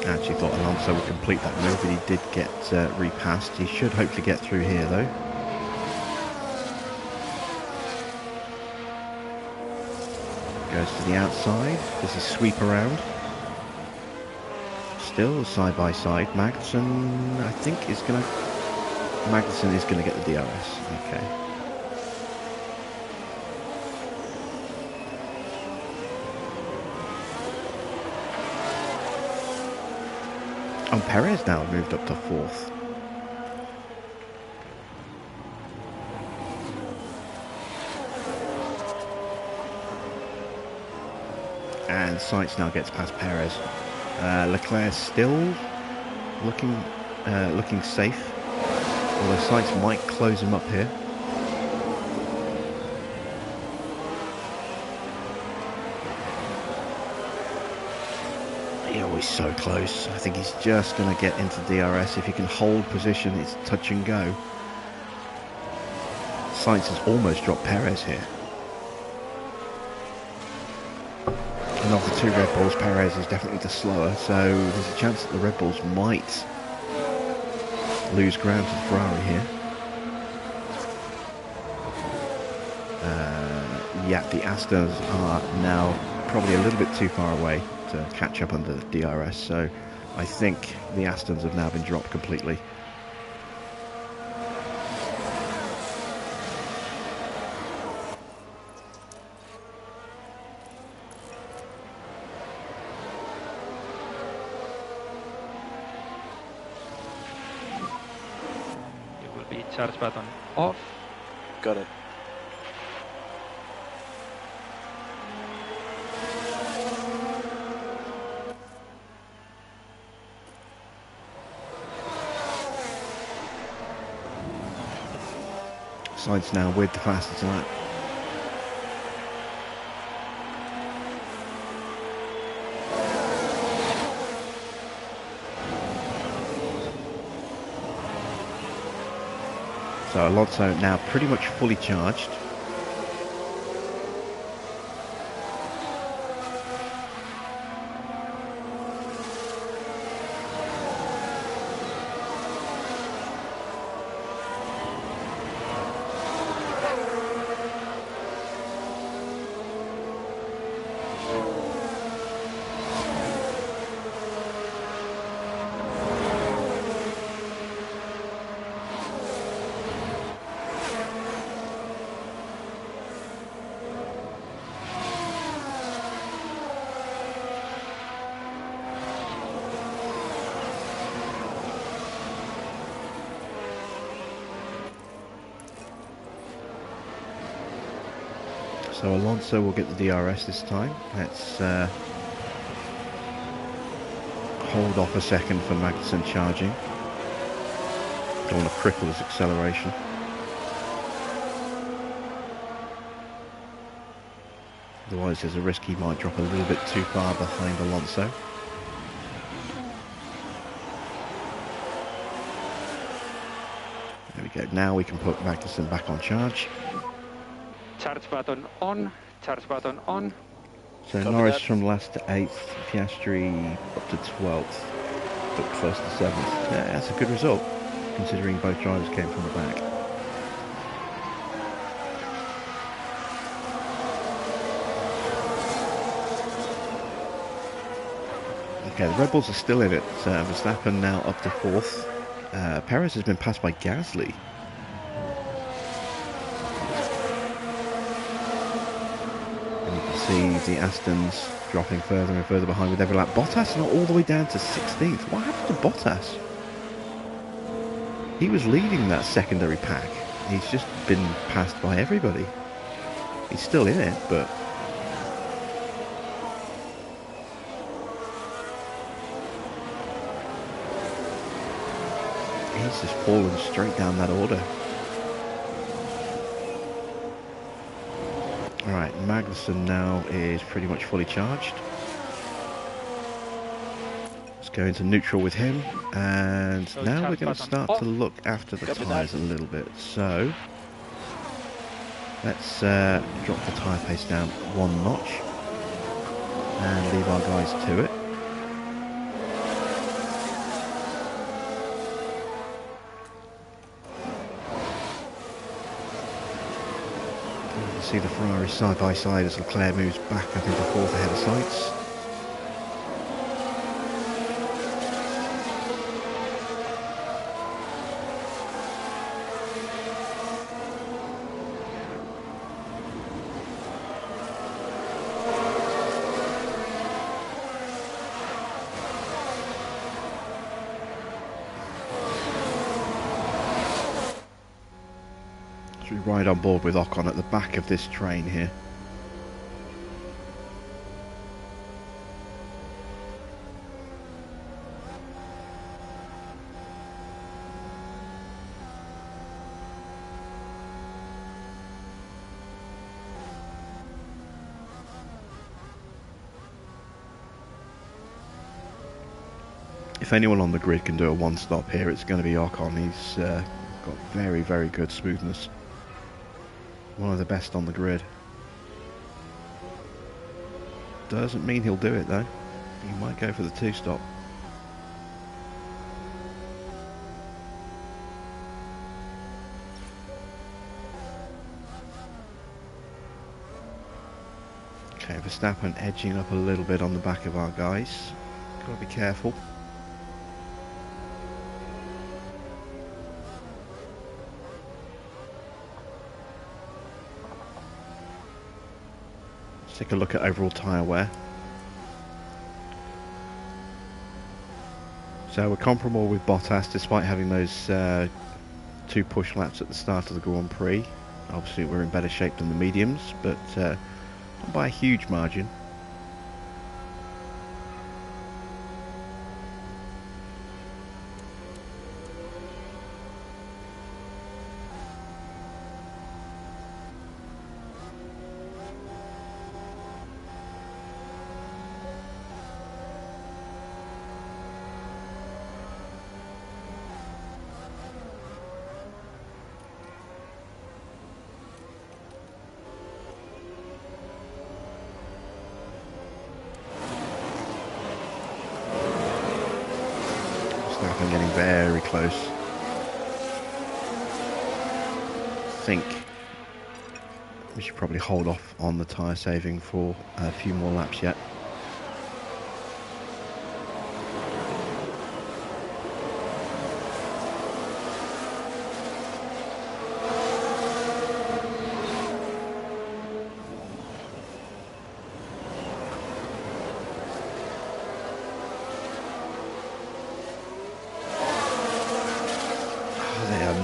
I actually thought Alonso would complete that move, but he did get repassed. He should hopefully get through here though. Goes to the outside. Does he sweep around? Still side by side. Magnussen, I think, is going to... Magnussen is going to get the DRS. Okay. Oh, Perez now moved up to 4th. And Sainz now gets past Perez. Leclerc still looking safe, although Sainz might close him up here. He's so close. I think he's just going to get into DRS. If he can hold position, it's touch and go. Sainz has almost dropped Perez here. And of the two Red Bulls, Perez is definitely the slower, so there's a chance that the Red Bulls might lose ground to the Ferrari here. Yeah, the Astons are now probably a little bit too far away to catch up under the DRS, so I think the Astons have now been dropped completely. It will be charge button off. Got it. Sainz now with the fastest lap. So Alonso now pretty much fully charged. So Alonso will get the DRS this time. Let's hold off a second for Magnussen charging. Don't want to cripple his acceleration. Otherwise there's a risk he might drop a little bit too far behind Alonso. There we go. Now we can put Magnussen back on charge. Charge button on. Charge button on. So Copy Norris that. from last to 8th, Piastri up to 12th, but close to 7th. Yeah, that's a good result. considering both drivers came from the back. Okay, the Red Bulls are still in it. Verstappen now up to 4th. Perez has been passed by Gasly. And you can see the Astons dropping further and further behind with every lap. Bottas not all the way down to 16th. What happened to Bottas? He was leading that secondary pack. He's just been passed by everybody. He's still in it, but... he's just fallen straight down that order. Alright, Magnussen now is pretty much fully charged. Let's go into neutral with him, and now we're going to start to look after the tyres a little bit. So, let's drop the tyre pace down 1 notch and leave our guys to it. See the Ferrari side by side as Leclerc moves back up into 4th ahead of Sainz. We ride on board with Ocon at the back of this train here. If anyone on the grid can do a one-stop here, it's going to be Ocon. He's got very, very good smoothness. One of the best on the grid. Doesn't mean he'll do it though. He might go for the 2-stop. Okay, Verstappen edging up a little bit on the back of our guys. Gotta be careful. Take a look at overall tyre wear. So we're comparable with Bottas despite having those 2 push laps at the start of the Grand Prix. Obviously we're in better shape than the mediums, but not by a huge margin. I'm getting very close. I think we should probably hold off on the tyre saving for a few more laps yet.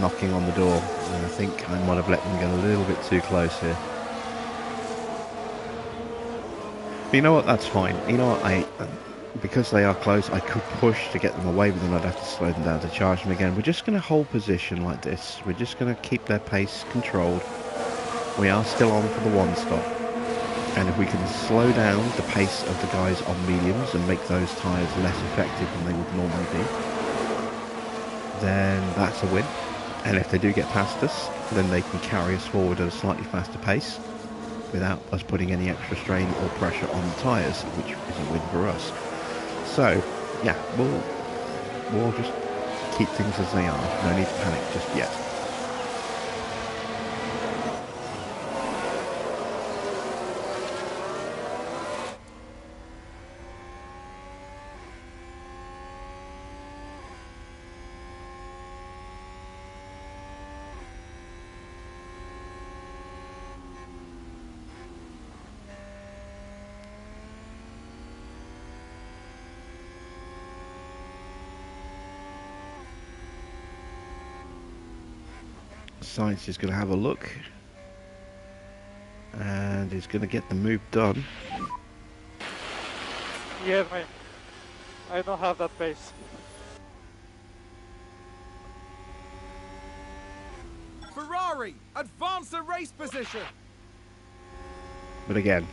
Knocking on the door, and I think I might have let them get a little bit too close here. But you know what, that's fine. You know what, because they are close, I could push to get them away, but then I'd have to slow them down to charge them again. We're just going to hold position like this. We're just going to keep their pace controlled. We are still on for the 1-stop, and if we can slow down the pace of the guys on mediums and make those tyres less effective than they would normally be, then that's a win. And if they do get past us, then they can carry us forward at a slightly faster pace without us putting any extra strain or pressure on the tyres, which is a win for us. So, yeah, we'll just keep things as they are. No need to panic just yet. Science is going to have a look and is going to get the move done. Yeah, mate. I don't have that pace. Ferrari, advance the race position. But again,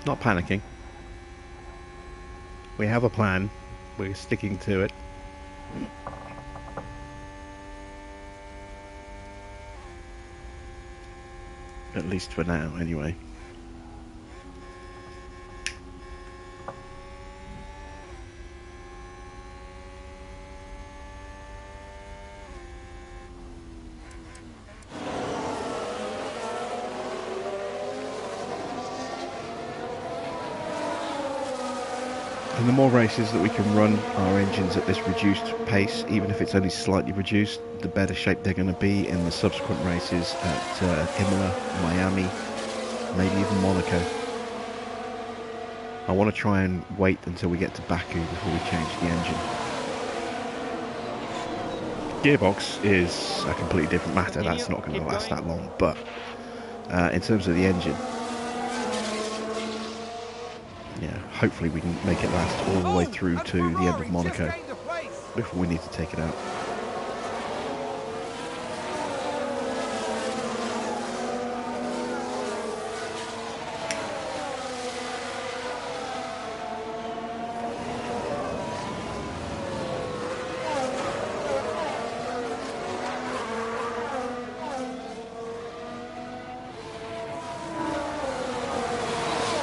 not panicking. We have a plan. We're sticking to it. At least for now, anyway. And the more races that we can run our engines at this reduced pace, even if it's only slightly reduced, the better shape they're going to be in the subsequent races at Imola, Miami, maybe even Monaco. I want to try and wait until we get to Baku before we change the engine. Gearbox is a completely different matter. That's not going to last that long, but in terms of the engine, yeah, hopefully we can make it last all the way through to the end of Monaco before we need to take it out.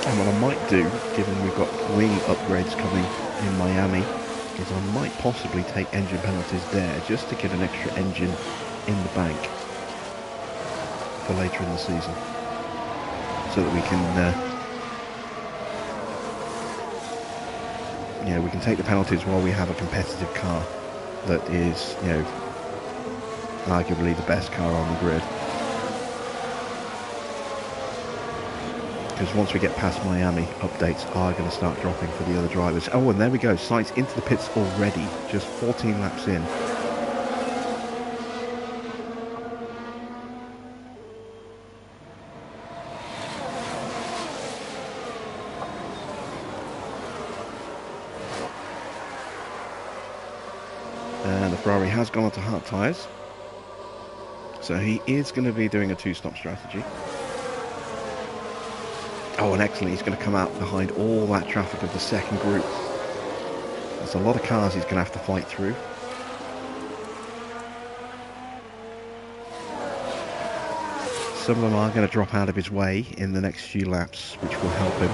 And what I might do, given we've got wing upgrades coming in Miami, is I might possibly take engine penalties there just to get an extra engine in the bank for later in the season, so that we can, we can take the penalties while we have a competitive car that is, arguably the best car on the grid. Because once we get past Miami, updates are going to start dropping for the other drivers. Oh, and there we go. Sainz into the pits already, just 14 laps in. And the Ferrari has gone onto hard tyres. So he is going to be doing a two-stop strategy. Oh, and excellent, he's going to come out behind all that traffic of the second group. There's a lot of cars he's going to have to fight through. Some of them are going to drop out of his way in the next few laps, which will help him.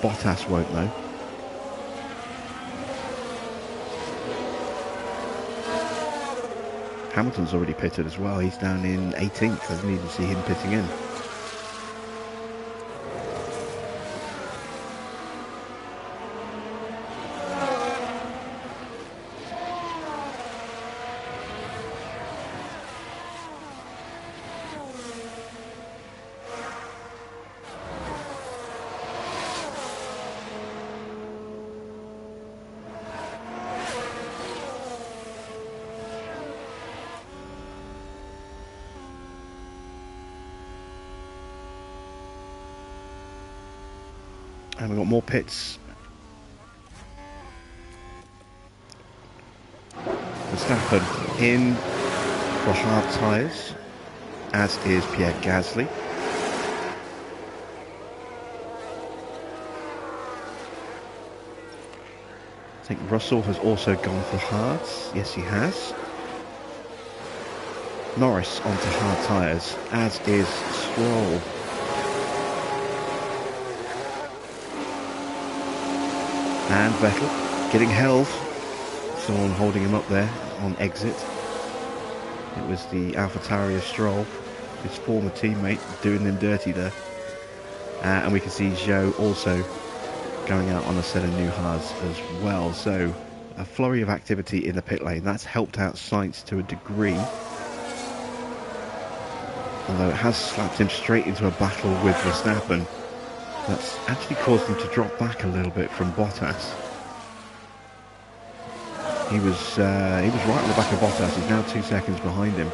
Bottas won't though. Hamilton's already pitted as well, he's down in 18th, I didn't even see him pitting in. And we've got more pits. Verstappen in for hard tyres, as is Pierre Gasly. I think Russell has also gone for hards. Yes, he has. Norris onto hard tyres, as is Stroll. And Vettel getting held someone holding him up there on exit. It was the AlphaTauri Stroll, his former teammate, doing them dirty there. And we can see Joe also going out on a set of new HAAS as well. So a flurry of activity in the pit lane. That's helped out Sainz to a degree. Although it has slapped him straight into a battle with Verstappen. That's actually caused him to drop back a little bit from Bottas. He was right on the back of Bottas. He's now 2 seconds behind him.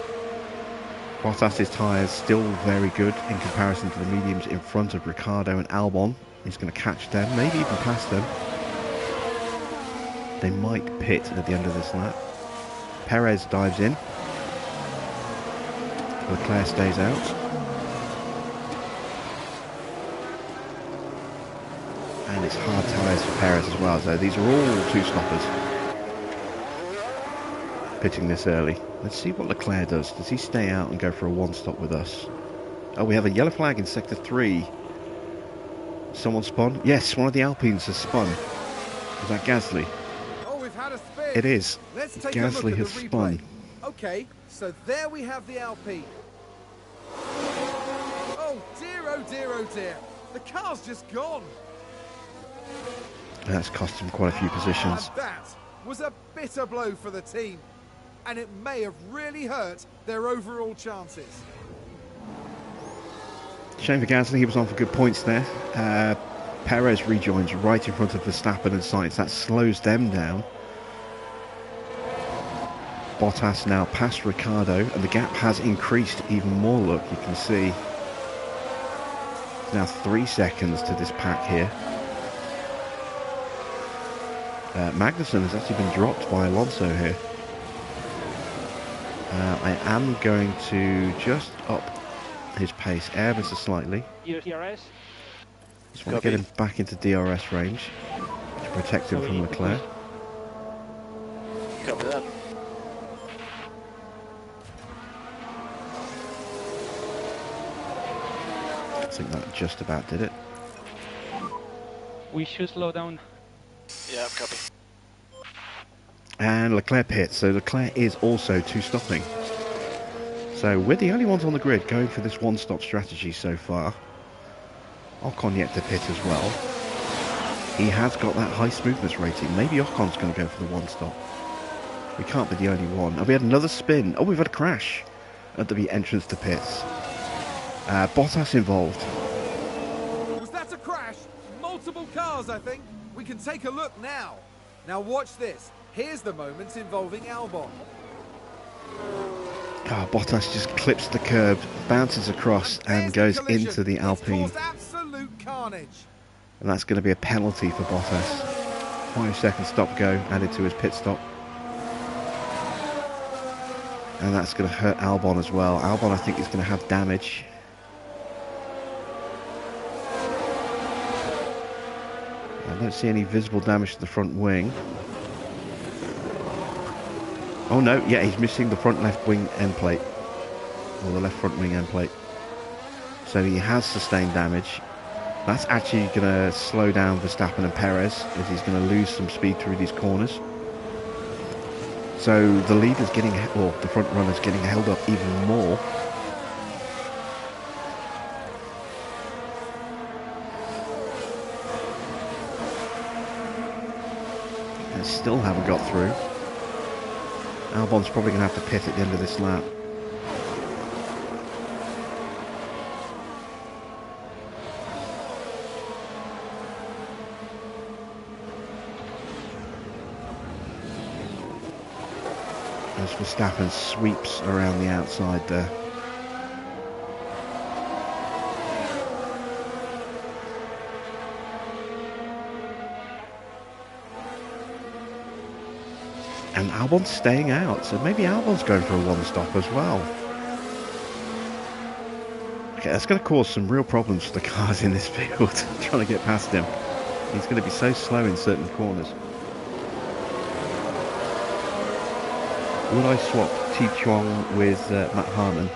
Bottas's tyres still very good in comparison to the mediums in front of Ricciardo and Albon. He's going to catch them, maybe even pass them. They might pit at the end of this lap. Perez dives in. Leclerc stays out. And it's hard tyres for Perez as well, so these are all two stoppers. Pitting this early. Let's see what Leclerc does. Does he stay out and go for a one stop with us? Oh, we have a yellow flag in sector 3. Someone spun? Yes, one of the Alpines has spun. Is that Gasly? Oh, we've had a spin. It is. Let's take Gasly a look at has the replay. spun. Okay, so there we have the Alpine. Oh dear, oh dear, oh dear. The car's just gone. That's cost him quite a few positions. And that was a bitter blow for the team. And it may have really hurt their overall chances. Shame for Gasly, he was on for good points there. Perez rejoins right in front of Verstappen and Sainz. That slows them down. Bottas now past Ricciardo, and the gap has increased even more. Look, you can see it's now 3 seconds to this pack here. Magnussen has actually been dropped by Alonso here. I am going to just up his pace ever so slightly. DRS. Just want to get him back into DRS range to protect him from Leclerc. Copy that. I think that just about did it. We should slow down. Yeah, copy. And Leclerc pits, so Leclerc is also two stopping. So we're the only ones on the grid going for this one stop strategy so far. Ocon yet to pit as well. He has got that high smoothness rating. Maybe Ocon's going to go for the one stop. We can't be the only one. Oh, we had another spin. Oh, we've had a crash at the entrance to pits. Bottas involved. Was that a crash? Multiple cars, I think. We can take a look now. Now watch this. Here's the moments involving Albon. Oh, Bottas just clips the curb, bounces across and goes into the Alpine. It's caused absolute carnage. And that's going to be a penalty for Bottas. 5 second stop go added to his pit stop. And that's going to hurt Albon as well. Albon, I think, is going to have damage. I don't see any visible damage to the front wing. Oh no, yeah, he's missing the front left wing end plate. Or the left front wing end plate. So he has sustained damage. That's actually going to slow down Verstappen and Perez, as he's going to lose some speed through these corners. So the leader's getting, or the front runner's getting held up even more. And still haven't got through. Albon's probably going to have to pit at the end of this lap. As Verstappen sweeps around the outside there. And Albon's staying out, so maybe Albon's going for a one stop as well. Okay, that's going to cause some real problems for the cars in this field, trying to get past him. He's going to be so slow in certain corners. Would I swap T Chuang with Matt Harmon?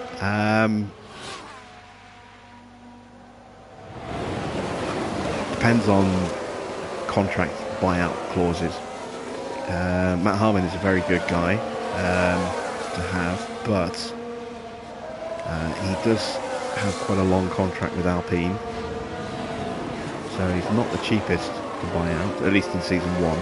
Depends on contract buyout clauses. Matt Harmon is a very good guy to have, but he does have quite a long contract with Alpine, so he's not the cheapest to buy out, at least in season 1.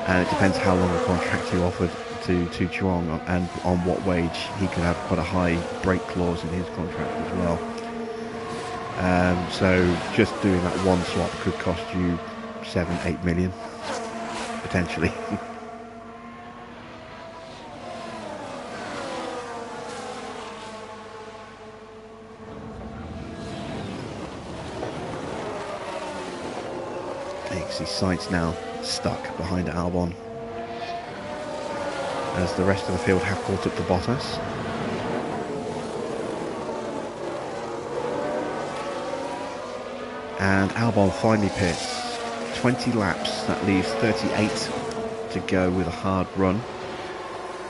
And it depends how long a contract you offered to Chuang and on what wage. He could have quite a high break clause in his contract as well. So just doing that one swap could cost you 7-8 million potentially. You can see Sainz now stuck behind Albon, as the rest of the field have caught up to Bottas. And Albon finally pits. 20 laps, that leaves 38 to go with a hard run.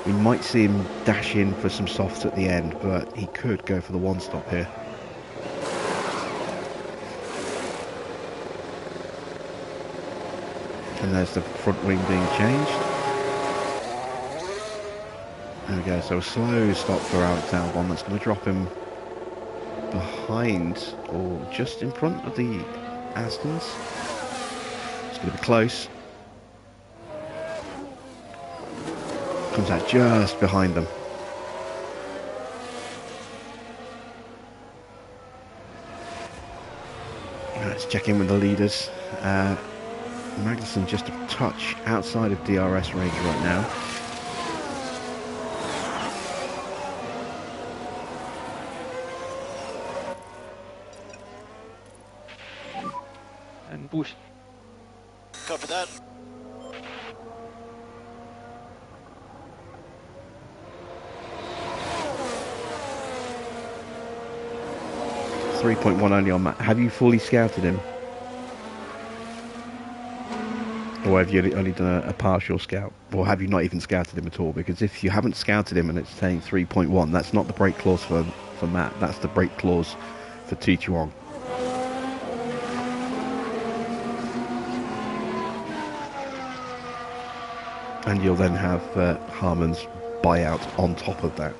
We might see him dash in for some softs at the end, but he could go for the one stop here. And there's the front wing being changed. There we go, so a slow stop for Alex Albon. That's going to drop him behind or just in front of the Astons. It's going to be close. Comes out just behind them. Let's check in with the leaders. Magnussen just a touch outside of DRS range right now. And push. Copy that. .1 only on Matt. Have you fully scouted him? Or have you only done a partial scout? Or have you not even scouted him at all? Because if you haven't scouted him and it's saying 3.1, that's not the brake clause for Matt. That's the brake clause for T Chuang. And you'll then have Harmon's buyout on top of that.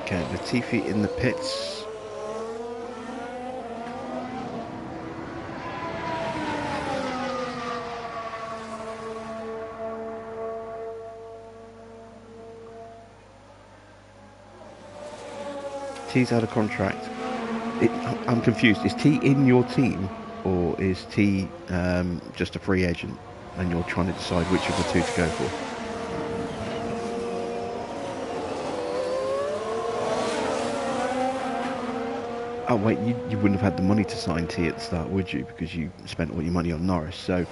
Okay, Latifi in the pits. T's out of contract. I'm confused. Is T in your team, or is T just a free agent and you're trying to decide which of the two to go for? Oh wait, you wouldn't have had the money to sign T at the start, would you? Because you spent all your money on Norris. So,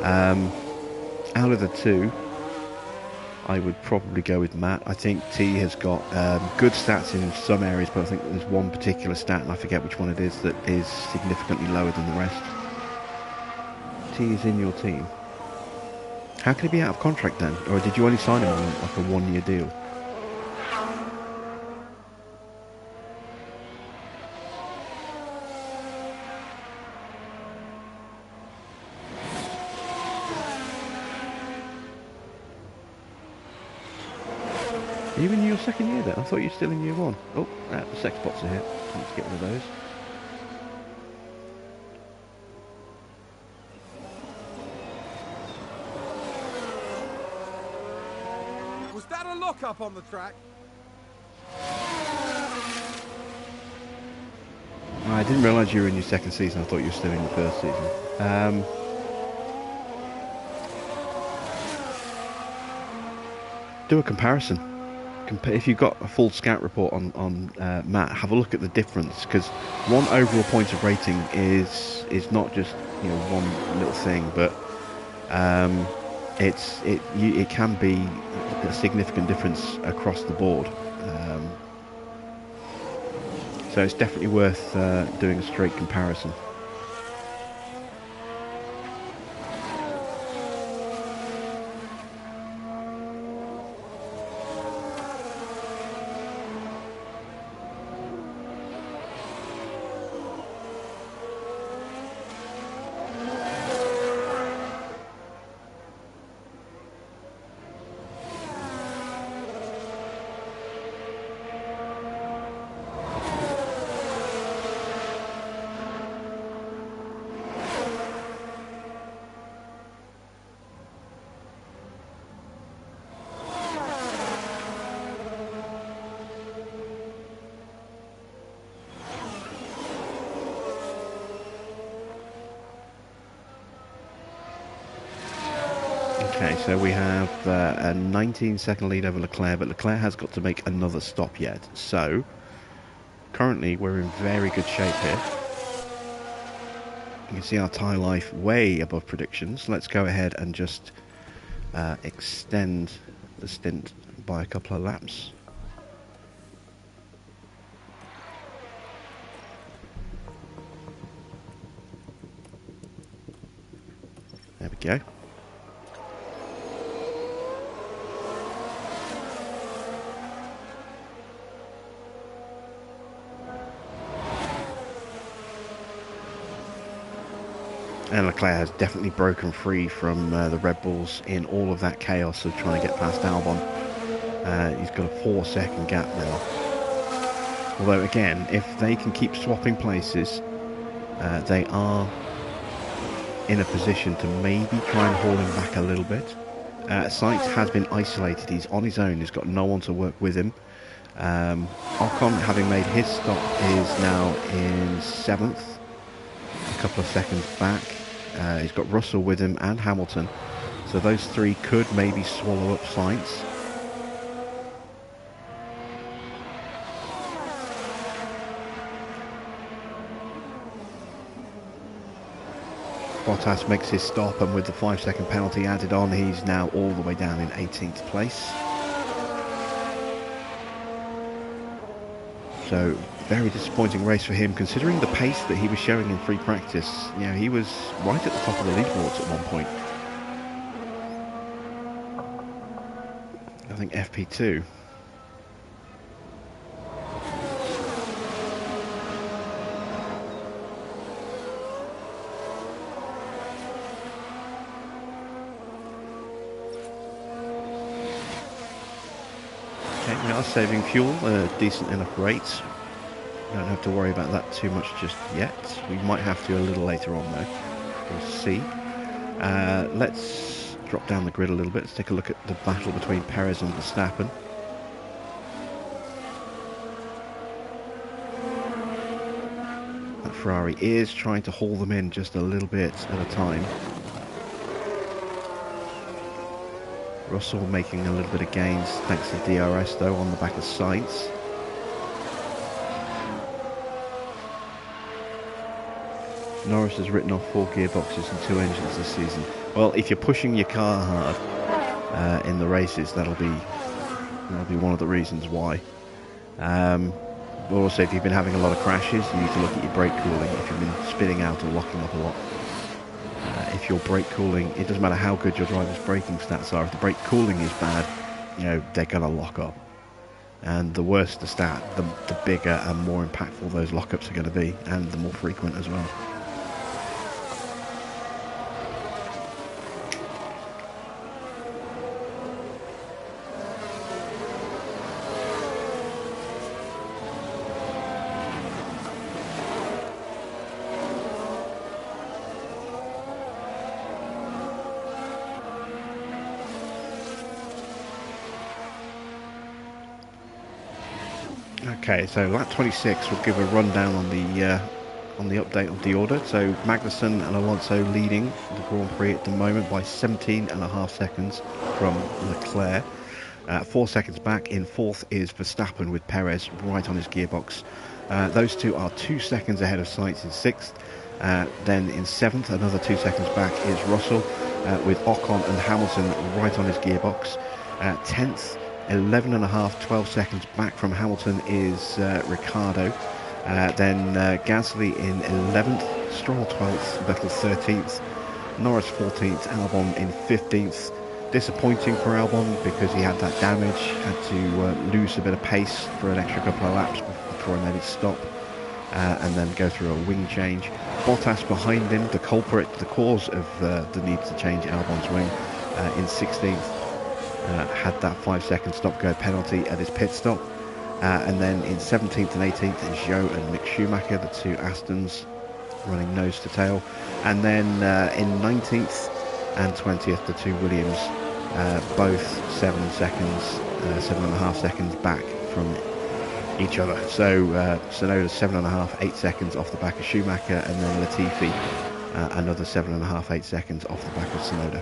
out of the two, I would probably go with Matt. I think T has got good stats in some areas, but I think there's one particular stat, and I forget which one it is, that is significantly lower than the rest. T is in your team. How can he be out of contract then? Or did you only sign him on like a 1-year deal? Are you in your second year then? I thought you were still in year 1. Oh, the sex bots are here. Let's get rid of those. Was that a lock-up on the track? I didn't realise you were in your second season. I thought you were still in your first season. Do a comparison. If you've got a full scout report on Matt, have a look at the difference, because one overall point of rating is not just one little thing, but it can be a significant difference across the board. So it's definitely worth doing a straight comparison. Okay, so we have a 19-second lead over Leclerc, but Leclerc has got to make another stop yet. So, currently we're in very good shape here. You can see our tyre life way above predictions. Let's go ahead and just extend the stint by a couple of laps. There we go. And Leclerc has definitely broken free from the Red Bulls in all of that chaos of trying to get past Albon. He's got a 4-second gap now. Although again, if they can keep swapping places, they are in a position to maybe try and haul him back a little bit. Sainz has been isolated. He's on his own. He's got no one to work with him. Ocon, having made his stop, is now in 7th. A couple of seconds back. He's got Russell with him and Hamilton, so those three could maybe swallow up Sainz. Bottas makes his stop, and with the 5-second penalty added on, he's now all the way down in 18th place. So, very disappointing race for him, considering the pace that he was showing in free practice. You know, he was right at the top of the leaderboards at one point. I think FP2. Okay, we are saving fuel at a decent enough rate. Don't have to worry about that too much just yet. We might have to a little later on though. We'll see. Let's drop down the grid a little bit. Let's take a look at the battle between Perez and Verstappen. That Ferrari is trying to haul them in just a little bit at a time. Russell making a little bit of gains thanks to DRS though on the back of Sainz. Norris has written off 4 gearboxes and 2 engines this season. Well, if you're pushing your car hard in the races, that'll be one of the reasons why. But also, if you've been having a lot of crashes, you need to look at your brake cooling. If you've been spinning out or locking up a lot, if your brake cooling, it doesn't matter how good your driver's braking stats are. If the brake cooling is bad, you know they're going to lock up. And the worse the stat, the bigger and more impactful those lockups are going to be, and the more frequent as well. Okay, so lap 26 will give a rundown on the update of the order. So Magnussen and Alonso leading the Grand Prix at the moment by 17.5 seconds from Leclerc. 4 seconds back in 4th is Verstappen with Perez right on his gearbox. Those two are 2 seconds ahead of Sainz in 6th. Then in 7th, another 2 seconds back, is Russell. with Ocon and Hamilton right on his gearbox. 10th, 11.5, 12 seconds back from Hamilton is Ricciardo. Then Gasly in 11th, Stroll 12th, Vettel 13th, Norris 14th, Albon in 15th. Disappointing for Albon because he had that damage, had to lose a bit of pace for an extra couple of laps before he made it stop, and then go through a wing change. Bottas behind him, the culprit, the cause of the need to change Albon's wing, in 16th. Had that 5-second stop-go penalty at his pit stop. And then in 17th and 18th is Zhou and Mick Schumacher, the two Astons running nose to tail. And then in 19th and 20th, the two Williams, both 7.5 seconds back from each other. So Tsunoda's 7.5, 8 seconds off the back of Schumacher, and then Latifi another 7.5, 8 seconds off the back of Tsunoda.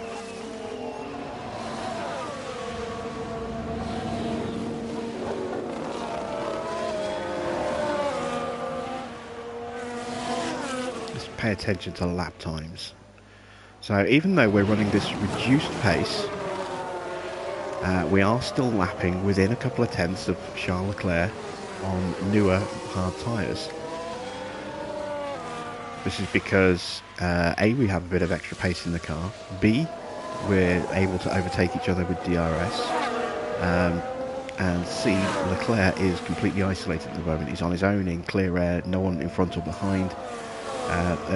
Just pay attention to lap times. So even though we're running this reduced pace, we are still lapping within a couple of tenths of Charles Leclerc on newer hard tyres. This is because A, we have a bit of extra pace in the car, B, we're able to overtake each other with DRS, and C, Leclerc is completely isolated at the moment. He's on his own in clear air, no one in front or behind,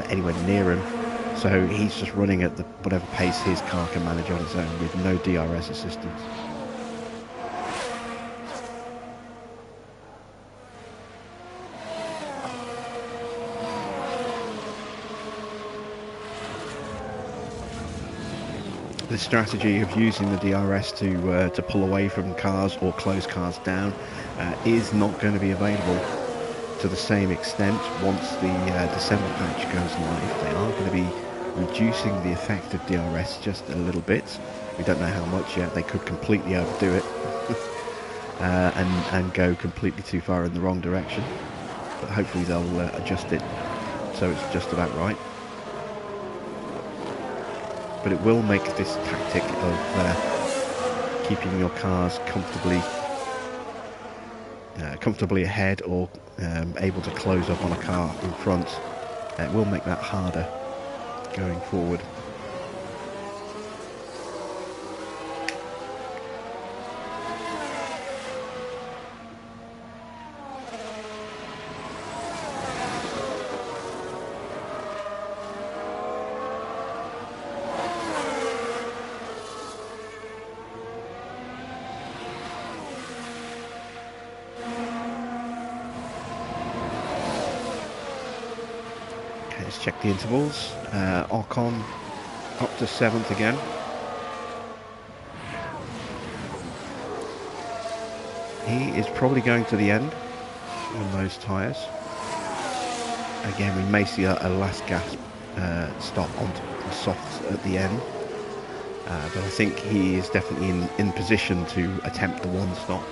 anywhere near him. So he's just running at whatever pace his car can manage on its own with no DRS assistance. The strategy of using the DRS to pull away from cars or close cars down is not going to be available to the same extent once the December patch goes live. They are going to be reducing the effect of DRS just a little bit. We don't know how much yet. They could completely overdo it and go completely too far in the wrong direction, but hopefully they'll adjust it so it's just about right. But it will make this tactic of keeping your cars comfortably ahead or able to close up on a car in front, it will make that harder going forward. Let's check the intervals. Ocon up to 7th again. He is probably going to the end on those tyres. Again, we may see a last gasp stop on the softs at the end. But I think he is definitely in position to attempt the one stop.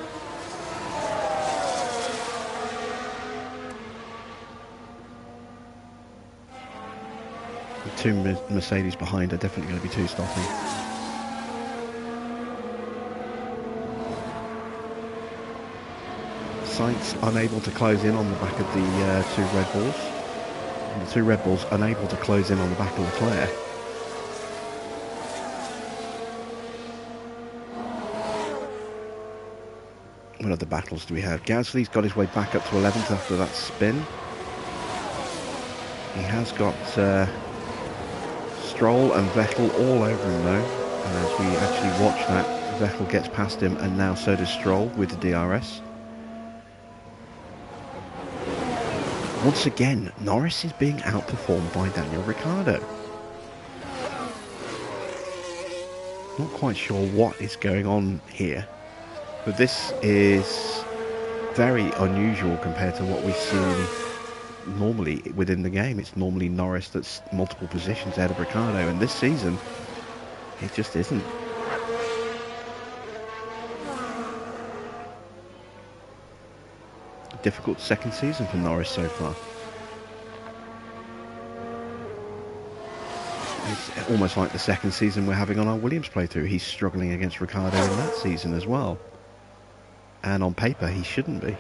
The two Mercedes behind are definitely going to be two stopping. Sainz unable to close in on the back of the two Red Bulls. And the two Red Bulls unable to close in on the back of Leclerc. What other battles do we have? Gasly's got his way back up to 11th after that spin. He has got Stroll and Vettel all over him though, and as we actually watch that, Vettel gets past him, and now so does Stroll with the DRS. Once again, Norris is being outperformed by Daniel Ricciardo. Not quite sure what is going on here, but this is very unusual compared to what we've seen normally within the game. It's normally Norris that's multiple positions ahead of Ricciardo, and this season it just isn't. A difficult second season for Norris so far. almost like the second season we're having on our Williams playthrough. He's struggling against Ricciardo in that season as well. And on paper, he shouldn't be.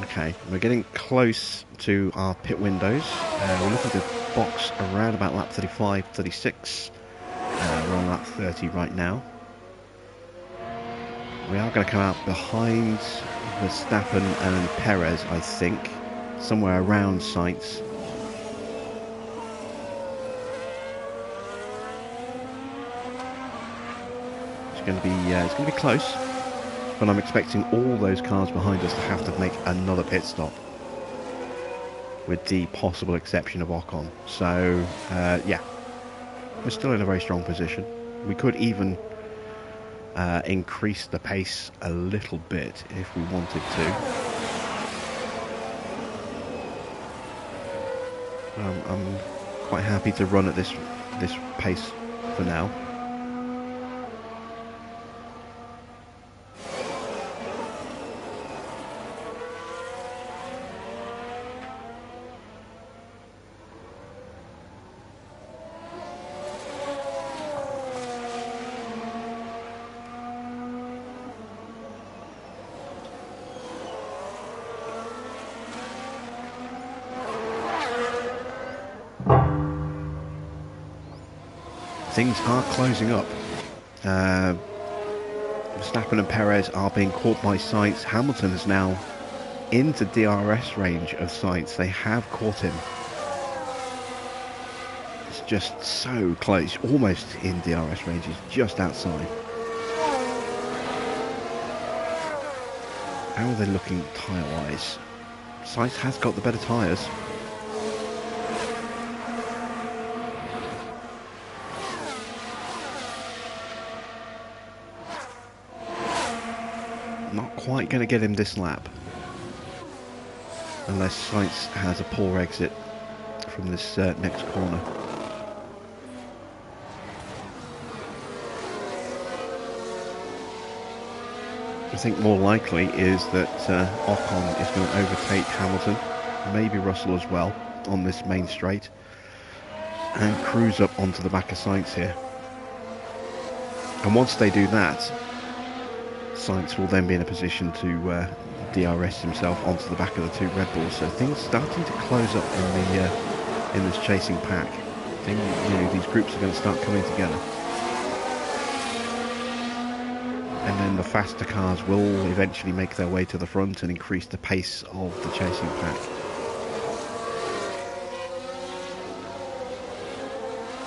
Okay, we're getting close to our pit windows. We're looking to box around about lap 35, 36. We're on lap 30 right now. We are going to come out behind Verstappen and Perez, I think, somewhere around Sainz. It's going to be close. But I'm expecting all those cars behind us to have to make another pit stop, with the possible exception of Ocon. So, yeah, we're still in a very strong position. We could even increase the pace a little bit if we wanted to. I'm quite happy to run at this pace for now. Things are closing up. Verstappen and Perez are being caught by Sainz. Hamilton is now into DRS range of Sainz. They have caught him. It's just so close, almost in DRS range. He's just outside. How are they looking tyre-wise? Sainz has got the better tyres. Not quite going to get him this lap, unless Sainz has a poor exit from this next corner. I think more likely is that Ocon is going to overtake Hamilton, maybe Russell as well, on this main straight, and cruise up onto the back of Sainz here. And once they do that, Sainz will then be in a position to DRS himself onto the back of the two Red Bulls. So things starting to close up in this chasing pack. These groups are going to start coming together, and then the faster cars will eventually make their way to the front and increase the pace of the chasing pack.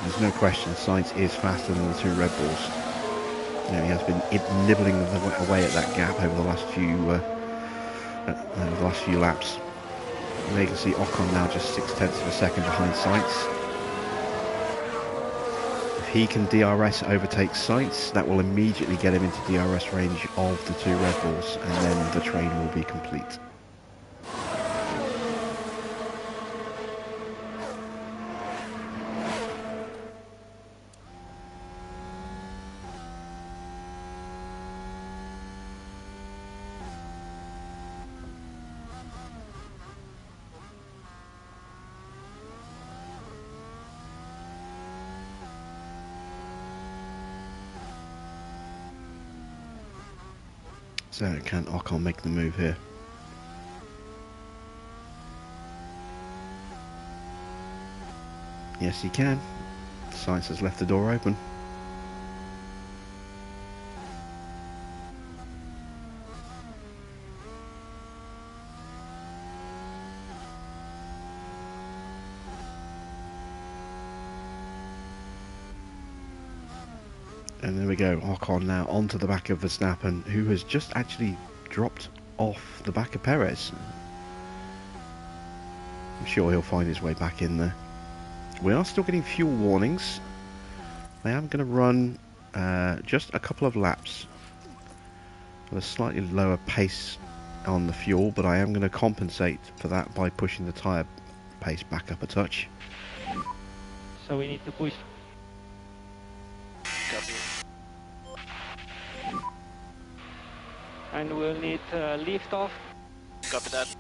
There's no question Sainz is faster than the two Red Bulls. He has been nibbling away at that gap over the last few laps. And you can see Ocon now just 0.6 of a second behind Sainz. If he can DRS overtake Sainz, that will immediately get him into DRS range of the two Red Bulls, and then the train will be complete. So can Ocon make the move here? Yes, he can. Sainz has left the door open. And there we go, Ocon now onto the back of Verstappen, who has just actually dropped off the back of Perez. I'm sure he'll find his way back in there. We are still getting fuel warnings. I am going to run just a couple of laps a slightly lower pace on the fuel, but I am going to compensate for that by pushing the tyre pace back up a touch. So we need to push. Copy. And we'll need lift off. Copy that.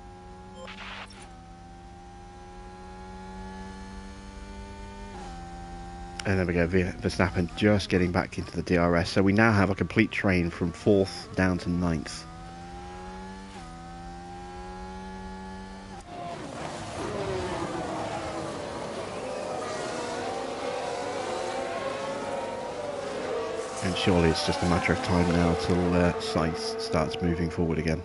And there we go, Verstappen just getting back into the DRS. So we now have a complete train from 4th down to 9th. And surely it's just a matter of time now till Sainz starts moving forward again.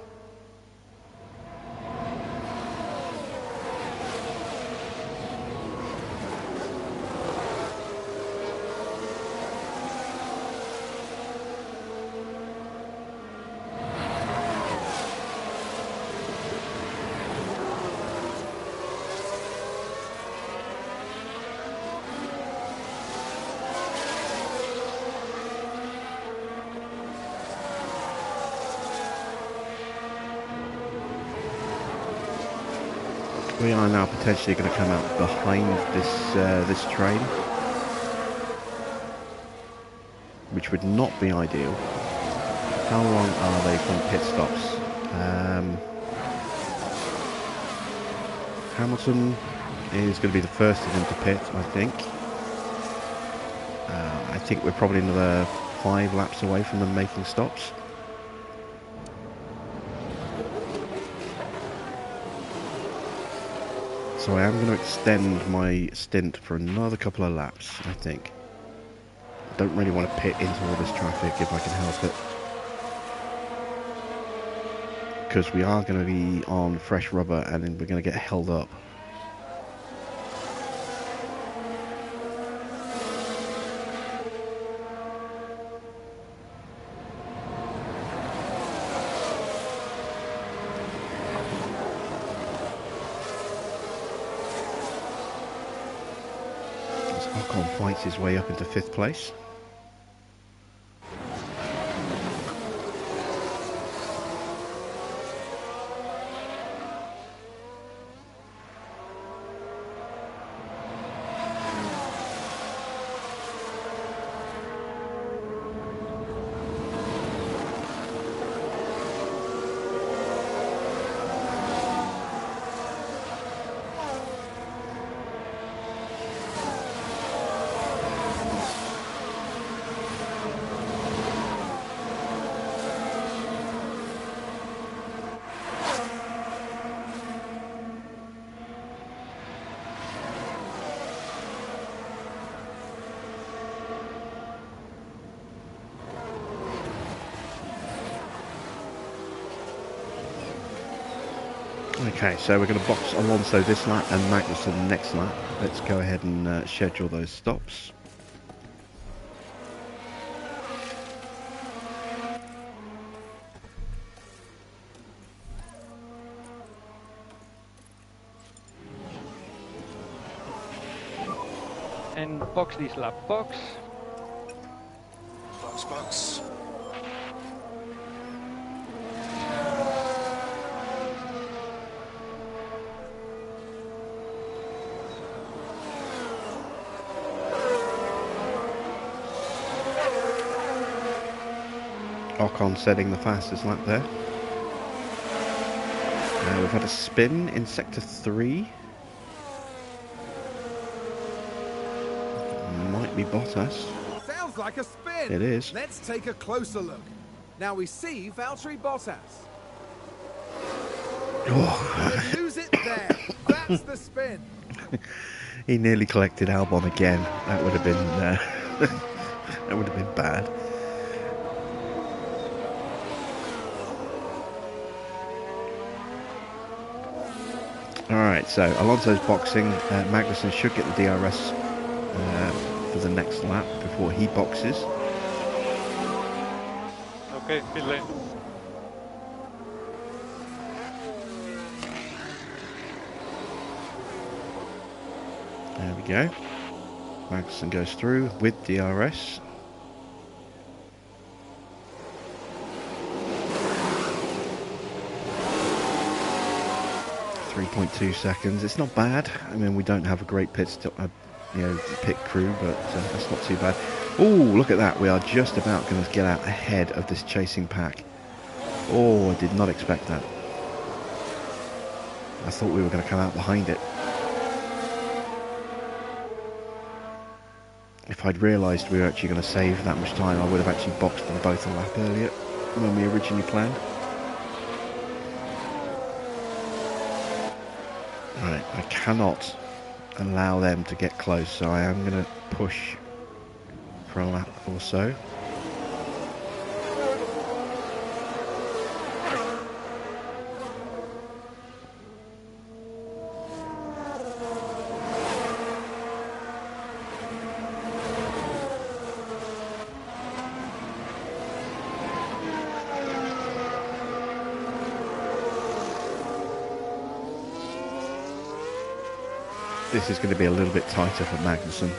We are now potentially going to come out behind this train, which would not be ideal. How long are they from pit stops? Hamilton is going to be the first of them to pit, I think. I think we're probably another 5 laps away from them making stops. So I am going to extend my stint for another couple of laps, I think. I don't really want to pit into all this traffic if I can help it. Because we are going to be on fresh rubber and then we're going to get held up. Ocon fights his way up into 5th place. Okay, so we're going to box Alonso this lap and Magnussen next lap. Let's go ahead and schedule those stops. And box this lap. Box. Box, box. Ocon setting the fastest lap there. We've had a spin in sector 3. Might be Bottas. Sounds like a spin. It is. Let's take a closer look. Now we see Valtteri Bottas. Oh. You lose it there. That's the spin. He nearly collected Albon again. That would have been that would have been bad. Alright, so Alonso's boxing. Magnussen should get the DRS for the next lap before he boxes. Okay, pit lane. There we go. Magnussen goes through with DRS. 3.2 seconds. It's not bad. I mean, we don't have a great pit crew, but that's not too bad. Oh, look at that. We are just about going to get out ahead of this chasing pack. Oh, I did not expect that. I thought we were going to come out behind it. If I'd realised we were actually going to save that much time, I would have actually boxed them both a lap earlier when we originally planned. Right, I cannot allow them to get close, so I am going to push for a lap or so. This is going to be a little bit tighter for Magnussen.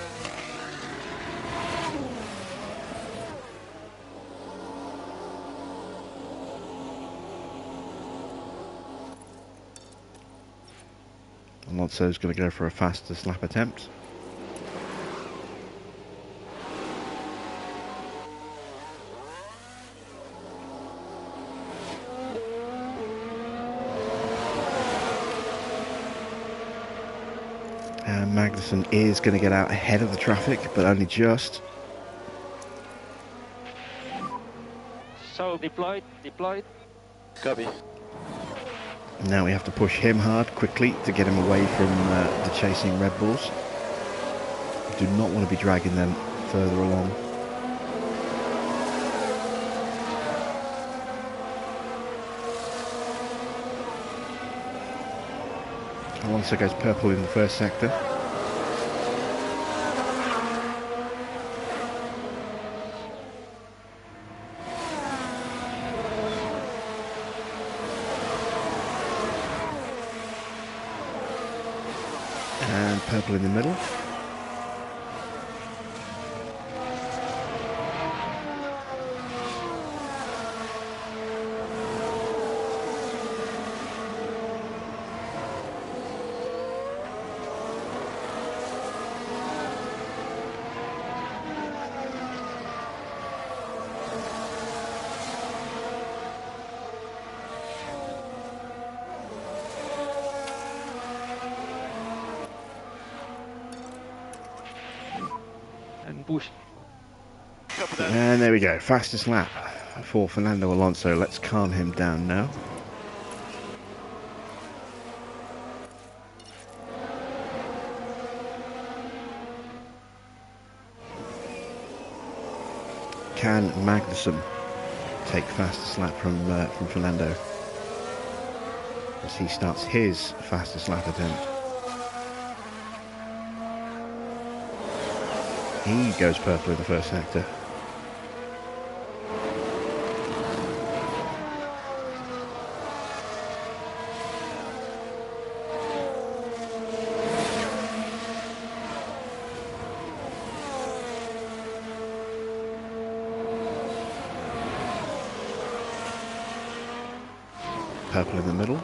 Alonso's going to go for a fastest lap attempt. And Magnussen is going to get out ahead of the traffic, but only just. So deployed. Copy. Now we have to push him hard quickly to get him away from the chasing Red Bulls. Do not want to be dragging them further along. Alonso goes purple in the first sector. And purple in the middle. And push. And there we go, fastest lap for Fernando Alonso. Let's calm him down now. Can Magnussen take fastest lap from Fernando as he starts his fastest lap attempt? He goes purple in the first sector. Purple in the middle.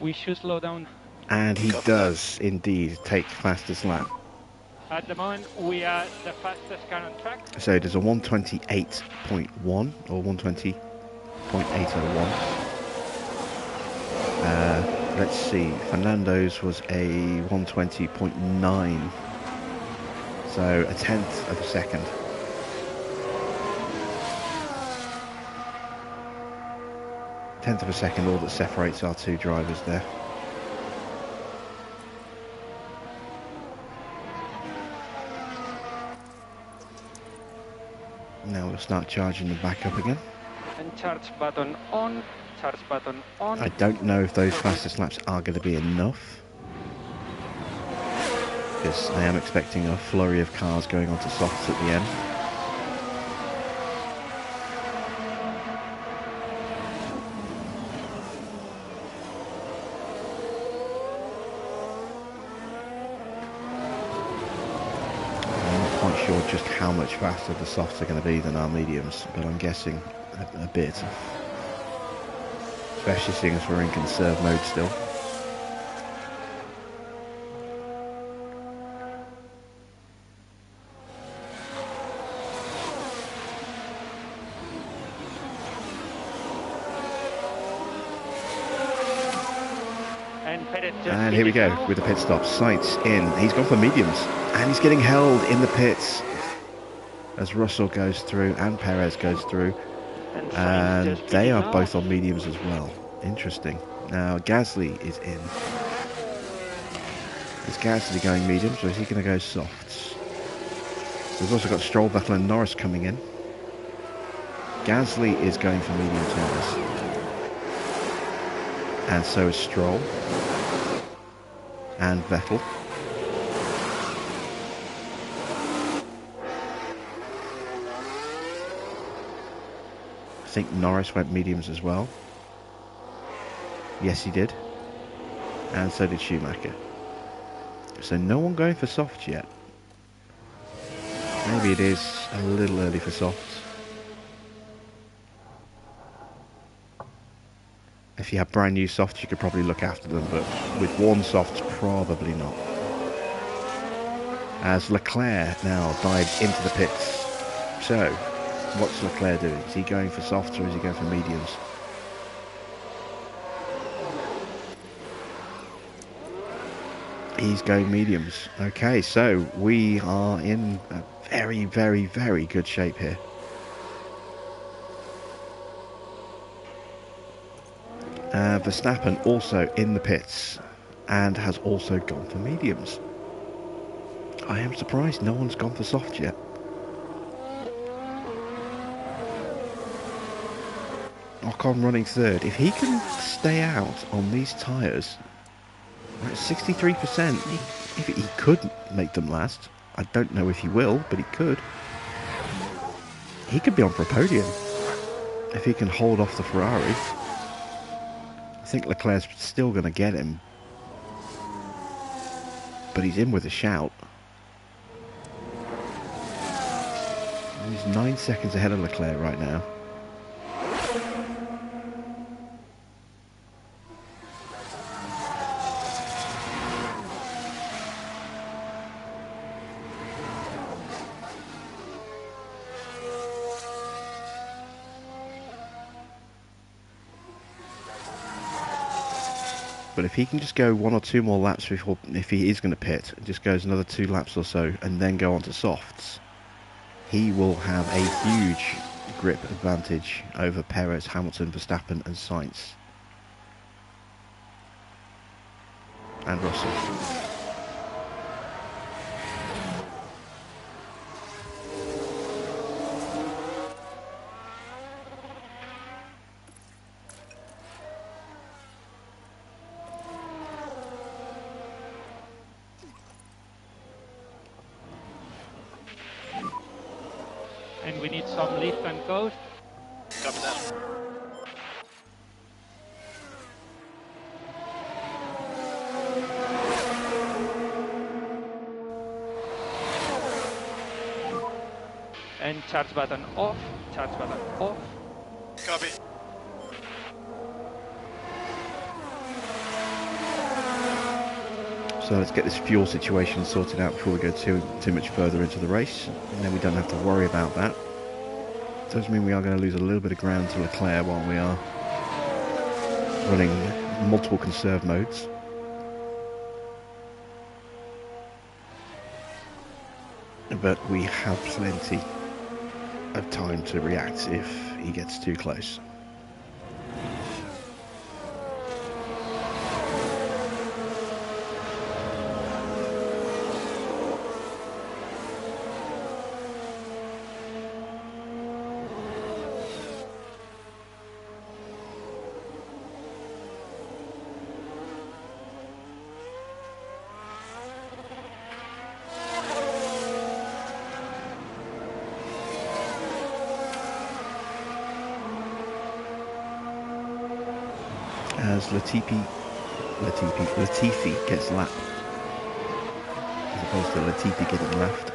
We should slow down. And he does indeed take fastest lap. At the moment, we are the fastest car on track. So it is a 128.1 or 120.801. Let's see, Fernando's was a 120.9. So a tenth of a second. Tenth of a second, all that separates our two drivers there. Now we'll start charging them back up again. And charge button on. Charge button on. I don't know if those fastest laps are going to be enough. because I am expecting a flurry of cars going onto softs at the end. I'm not quite sure just how much faster the softs are going to be than our mediums, but I'm guessing a bit. Especially seeing as we're in conserve mode still. And here we go with the pit stop. Sights in. He's gone for mediums. And he's getting held in the pits as Russell goes through and Perez goes through. And they are both on mediums as well. Interesting. Now Gasly is in. Is Gasly going mediums or is he going to go softs? We've also got Stroll, Vettel and Norris coming in. Gasly is going for medium tyres. And so is Stroll. And Vettel. I think Norris went mediums as well. Yes, he did. And so did Schumacher. So no one going for softs yet. Maybe it is a little early for softs. If you have brand new softs, you could probably look after them, but with worn softs, probably not. As Leclerc now dived into the pits. So, what's Leclerc doing? Is he going for softs or is he going for mediums? He's going mediums. Okay, so we are in a very, very, very good shape here. Verstappen also in the pits and has also gone for mediums. I am surprised no one's gone for softs yet. Ocon running third. If he can stay out on these tyres at 63%, if he could make them last. I don't know if he will, but he could. He could be on for a podium if he can hold off the Ferrari. I think Leclerc's still going to get him, but he's in with a shout. He's 9 seconds ahead of Leclerc right now. But if he can just go one or two more laps before, if he is going to pit, just goes another 2 laps or so and then go on to softs, he will have a huge grip advantage over Perez, Hamilton, Verstappen and Sainz. And Russell. And we need some lift and coast. Copy that. And charge button off, charge button off. Copy. So let's get this fuel situation sorted out before we go too much further into the race, and then we don't have to worry about that. It does mean we are going to lose a little bit of ground to Leclerc while we are running multiple conserve modes. But we have plenty of time to react if he gets too close. as Latifi gets lap, as opposed to Latifi getting left.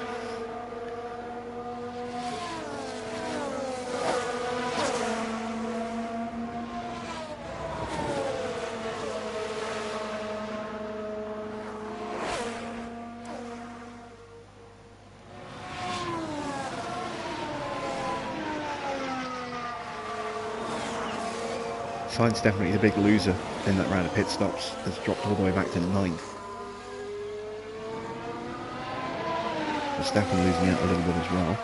Sainz definitely the big loser in that round of pit stops. Has dropped all the way back to 9th. Verstappen losing out a little bit as well.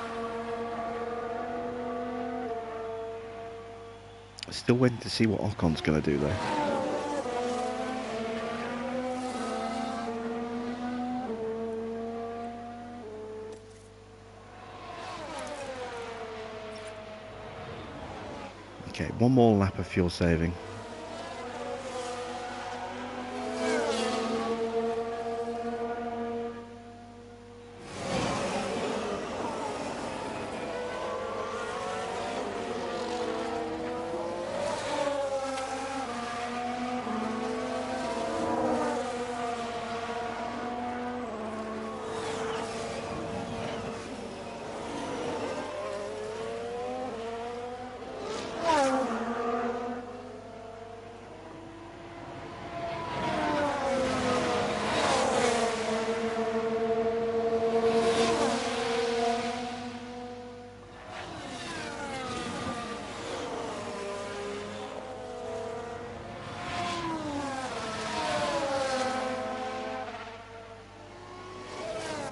Still waiting to see what Ocon's going to do though. Okay, one more lap of fuel saving.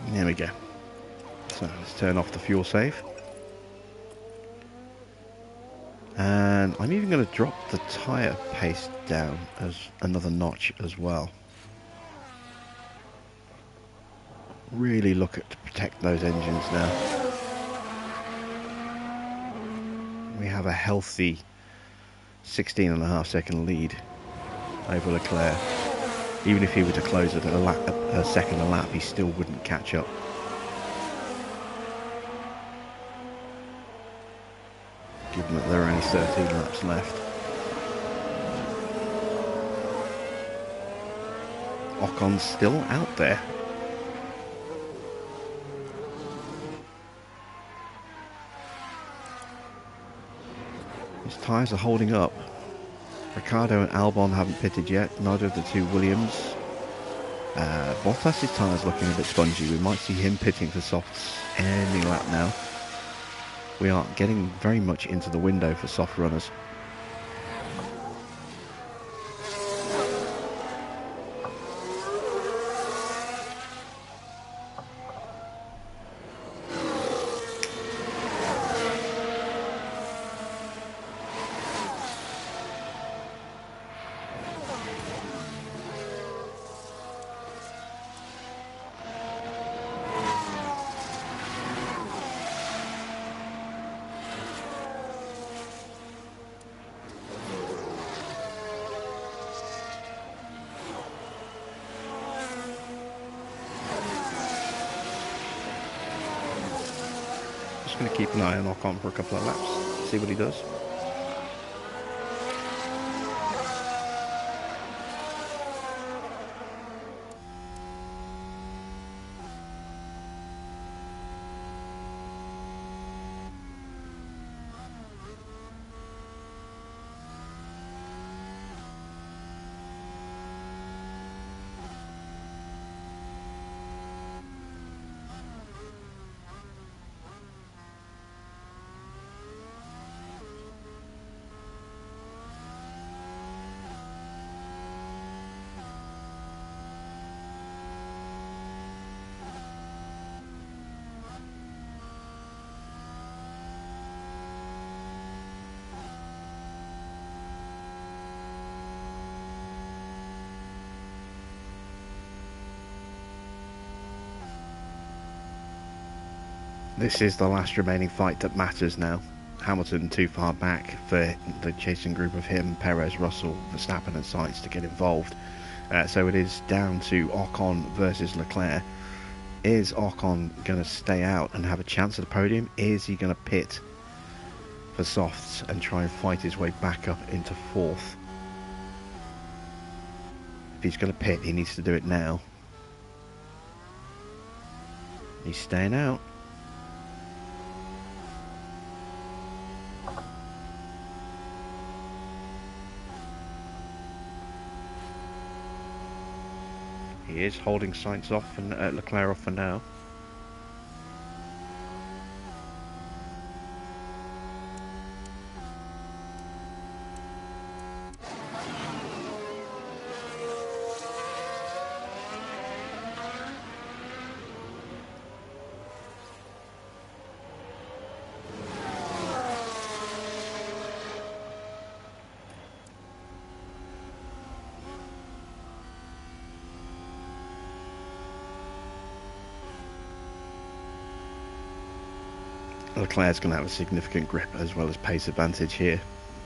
There we go. So let's turn off the fuel save. And I'm even going to drop the tyre pace down as another notch as well. Really look at to protect those engines now. We have a healthy 16.5 second lead over Leclerc. Even if he were to close it at a second a lap, he still wouldn't catch up. Given that there are only 13 laps left. Ocon's still out there. His tyres are holding up. Ricciardo and Albon haven't pitted yet, neither of the two Williams. Bottas' tyres looking a bit spongy. We might see him pitting for softs any lap now. We are getting very much into the window for soft runners. Going to keep an eye on Ocon for a couple of laps, see what he does. This is the last remaining fight that matters now. Hamilton too far back for the chasing group of him, Perez, Russell, Verstappen and Sainz to get involved. So it is down to Ocon versus Leclerc. Is Ocon going to stay out and have a chance at the podium? Is he going to pit for softs and try and fight his way back up into 4th? he's going to pit, he needs to do it now. He's staying out. He is holding Sainz off and Leclerc off for now. Leclerc's going to have a significant grip as well as pace advantage here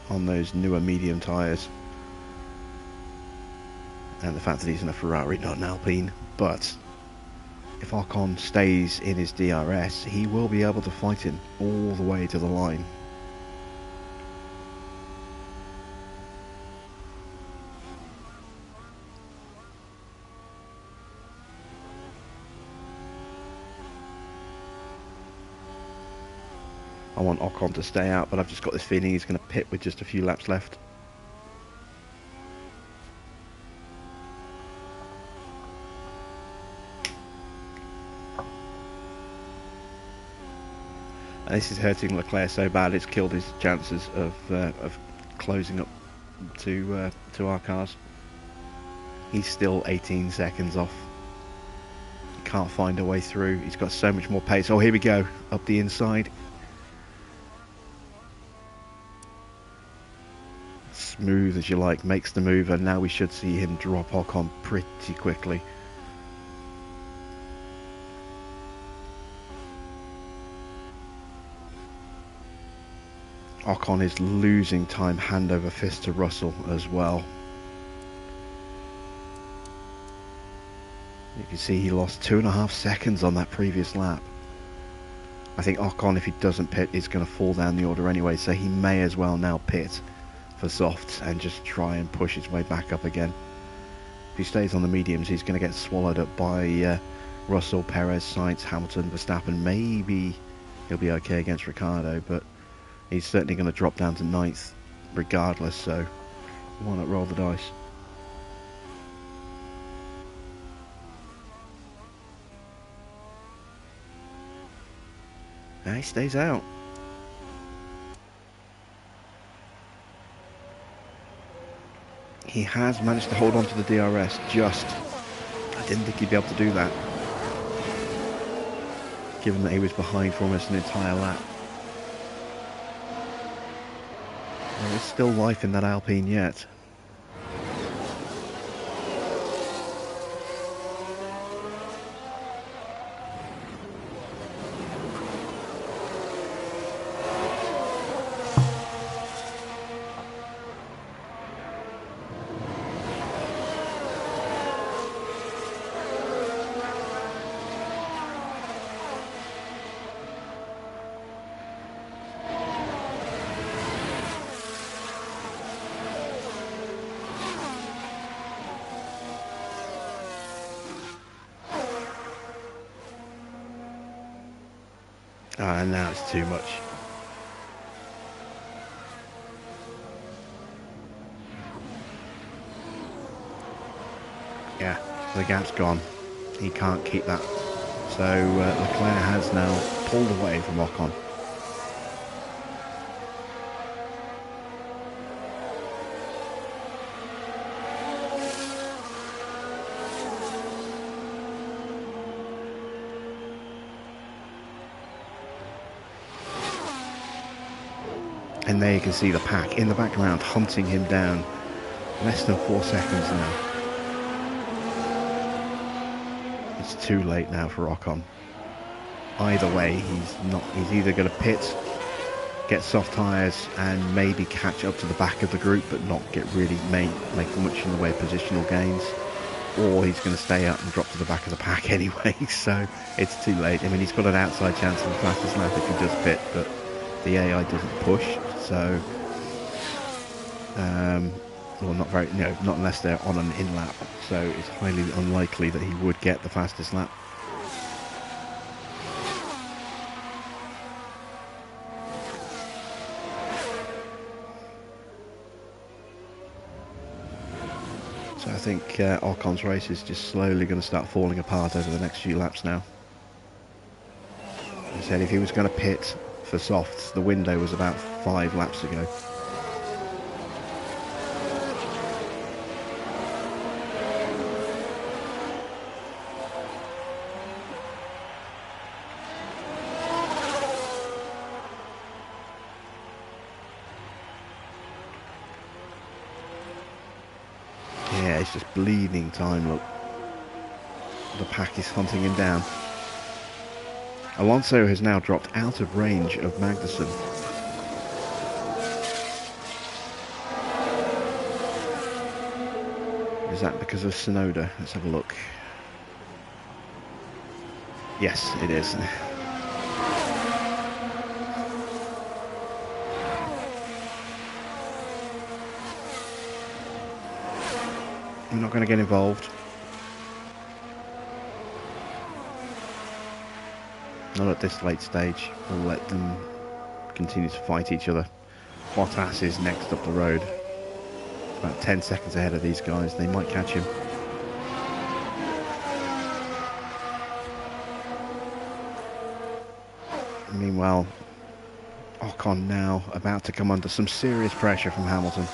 on those newer medium tyres. And the fact that he's in a Ferrari, not an Alpine. But if Ocon stays in his DRS, he will be able to fight him all the way to the line. I want Ocon to stay out, but I've just got this feeling he's going to pit with just a few laps left. And this is hurting Leclerc so bad it's killed his chances of closing up to our cars. He's still 18 seconds off. He can't find a way through. He's got so much more pace. Oh, here we go, up the inside. Smooth as you like, makes the move, and now we should see him drop Ocon pretty quickly. Ocon is losing time hand over fist to Russell as well. You can see he lost 2.5 seconds on that previous lap. I think Ocon, if he doesn't pit, is going to fall down the order anyway, so he may as well now pit for softs and just try and push his way back up again. If he stays on the mediums, he's going to get swallowed up by Russell, Perez, Sainz, Hamilton, Verstappen. Maybe he'll be okay against Ricciardo, but he's certainly going to drop down to 9th regardless, so why not roll the dice? And he stays out. He has managed to hold on to the DRS just. I didn't think he'd be able to do that, given that he was behind for almost an entire lap. There is still life in that Alpine yet. Ah, now it's too much. Yeah, the gap's gone. He can't keep that. So Leclerc has now pulled away from Ocon. And there you can see the pack in the background hunting him down. Less than 4 seconds now. It's too late now for Ocon. Either way, he's either going to pit, get soft tyres and maybe catch up to the back of the group but not get really make much in the way of positional gains, or he's going to stay up and drop to the back of the pack anyway. So it's too late. I mean, he's got an outside chance of the fastest lap if he does pit, but the AI doesn't push, so Well, not very, no, not unless they're on an in-lap. So it's highly unlikely that he would get the fastest lap. So I think Ocon's race is just slowly going to start falling apart over the next few laps now. He said if he was going to pit for softs, the window was about 5 laps ago. Yeah, it's just bleeding time, look. The pack is hunting him down. Alonso has now dropped out of range of Magnussen. Is that because of Tsunoda? Let's have a look. Yes, it is. I'm not going to get involved. Not at this late stage. We'll let them continue to fight each other. Bottas is next up the road. About 10 seconds ahead of these guys. They might catch him. Meanwhile, Ocon now about to come under some serious pressure from Hamilton.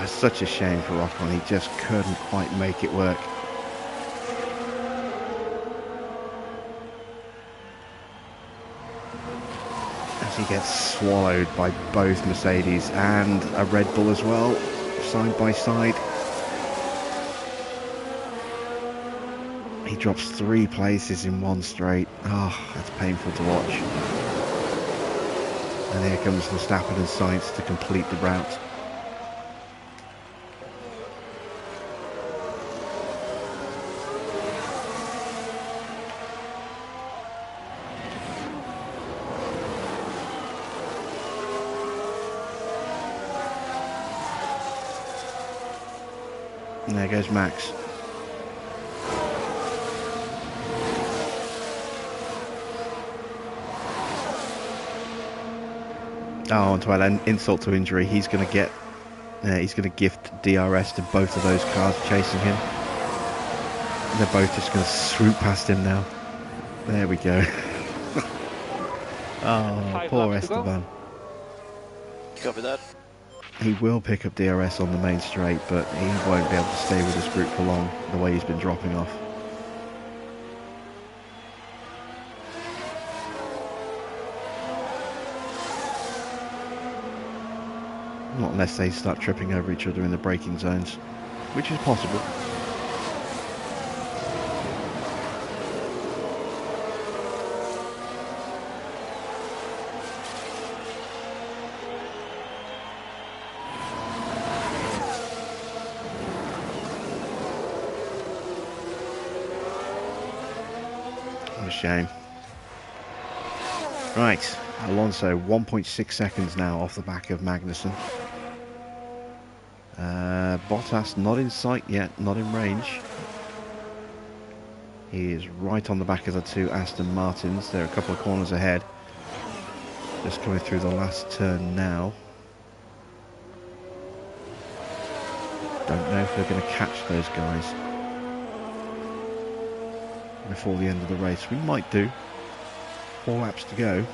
It's such a shame for Ocon, he just couldn't quite make it work. As he gets swallowed by both Mercedes and a Red Bull as well, side by side. He drops 3 places in one straight. Oh, that's painful to watch. And here comes Verstappen and Sainz to complete the route. And there goes Max. Oh, and to add an insult to injury, he's going to get, he's going to gift DRS to both of those cars chasing him. And they're both just going to swoop past him now. There we go. Oh, poor Esteban. Copy that. He will pick up DRS on the main straight, but he won't be able to stay with this group for long, the way he's been dropping off. Not unless they start tripping over each other in the braking zones, which is possible. What a shame. Right, Alonso 1.6 seconds now off the back of Magnussen. Bottas not in sight yet, not in range. He is right on the back of the 2 Aston Martins. They're a couple of corners ahead. Just coming through the last turn now. Don't know if they're going to catch those guys before the end of the race. We might do. 4 laps to go.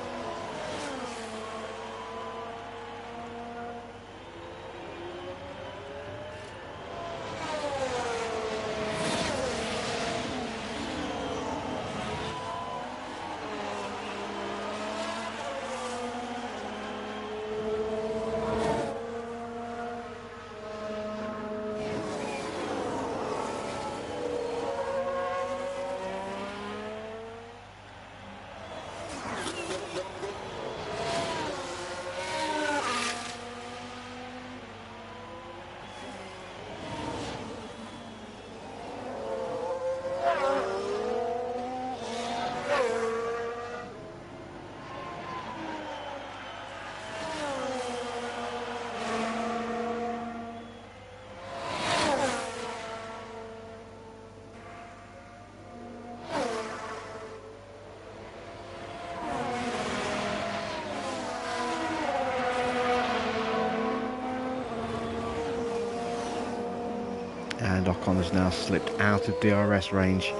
Ocon has now slipped out of DRS range.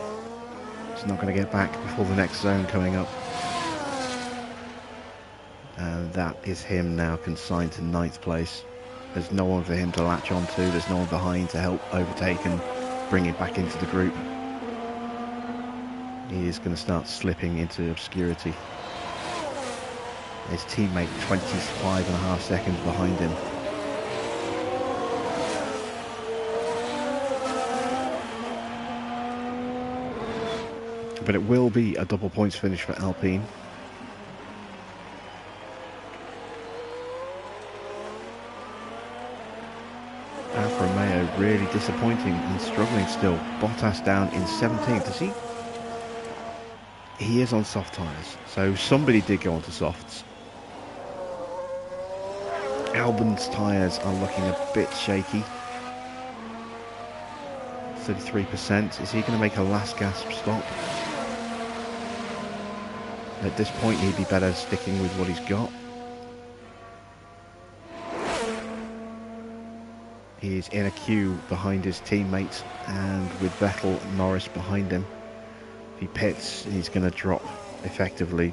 He's not going to get back before the next zone coming up. And that is him now consigned to 9th place. There's no one for him to latch onto. There's no one behind to help overtake and bring him back into the group. He is going to start slipping into obscurity. His teammate 25.5 seconds behind him. But it will be a double points finish for Alpine. Alfa Romeo really disappointing and struggling still. Bottas down in 17th. Does he? He is on soft tyres, so somebody did go onto softs. Albon's tyres are looking a bit shaky. 33%. Is he going to make a last gasp stop? At this point, he'd be better sticking with what he's got. He's in a queue behind his teammates, and with Vettel and Norris behind him. If he pits, he's going to drop effectively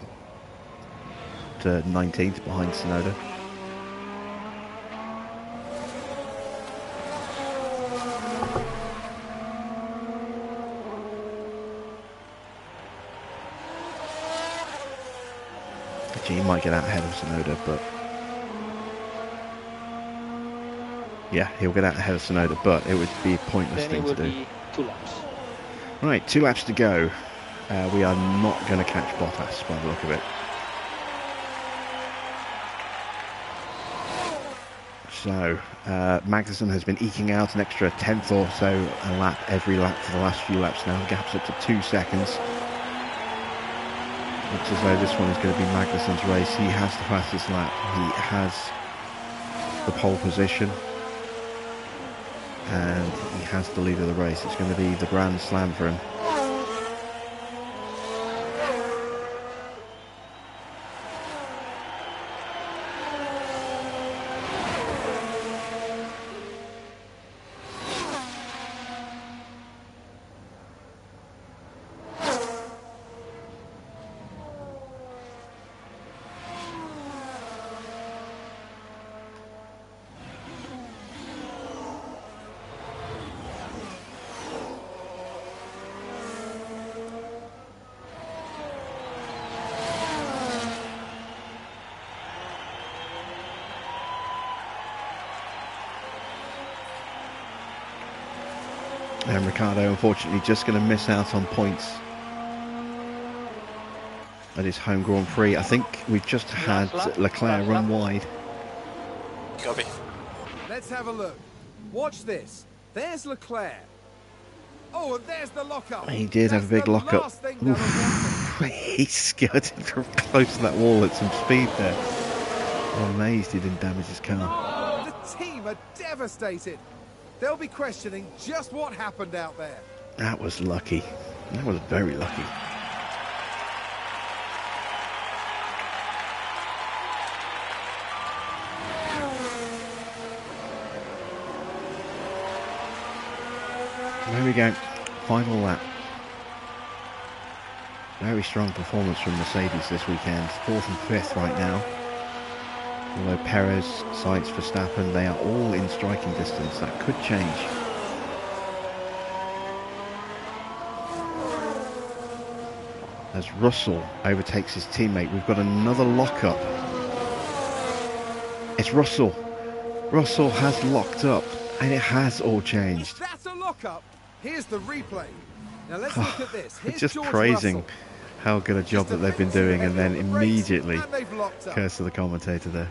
to 19th behind Tsunoda. Actually, he might get out ahead of Tsunoda, but yeah, he'll get out ahead of Tsunoda, but it would be a pointless Then thing it to will do. be 2 laps. Right, 2 laps to go. We are not going to catch Bottas by the look of it. So, Magnussen has been eking out an extra 10th or so a lap every lap for the last few laps now. The gap's up to 2 seconds. Looks as though this one is going to be Magnussen's race. He has the fastest lap. He has the pole position. And he has the lead of the race. It's going to be the Grand Slam for him. And Ricciardo, unfortunately, just going to miss out on points at his home Grand Prix. I think we've just had Leclerc run wide. Copy. Let's have a look. Watch this. There's Leclerc. Oh, and there's the lockup. He did have a big lockup. He skirted from close to that wall at some speed there. I'm amazed he didn't damage his car. The team are devastated. They'll be questioning just what happened out there. That was lucky. That was very lucky. There we go. Final lap. Very strong performance from Mercedes this weekend. 4th and 5th right now. Although Perez, Sainz, Verstappen, they are all in striking distance. That could change. As Russell overtakes his teammate, we've got another lockup. It's Russell. Russell has locked up, and it has all changed. That's a lockup. Here's the replay. Now let's look at this. Here's Just George praising Russell. how good a job that they've been doing, and then immediately And they've locked up. curse to the commentator there.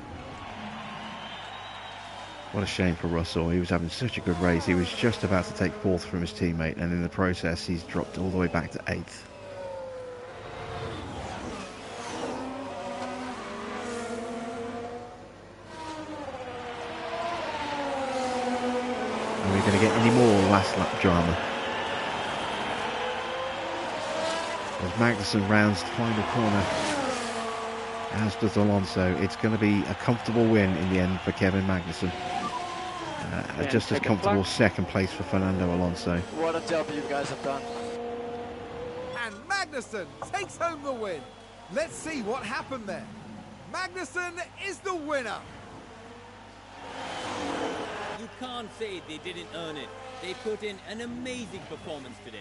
What a shame for Russell. He was having such a good race. He was just about to take 4th from his teammate, and in the process he's dropped all the way back to 8th. Are we going to get any more last lap drama? As Magnussen rounds the final corner, as does Alonso, it's going to be a comfortable win in the end for Kevin Magnussen. Just as second comfortable flag. second place for Fernando Alonso. What a job you guys have done. And Magnussen takes home the win. Let's see what happened there. Magnussen is the winner. You can't say they didn't earn it. They put in an amazing performance today.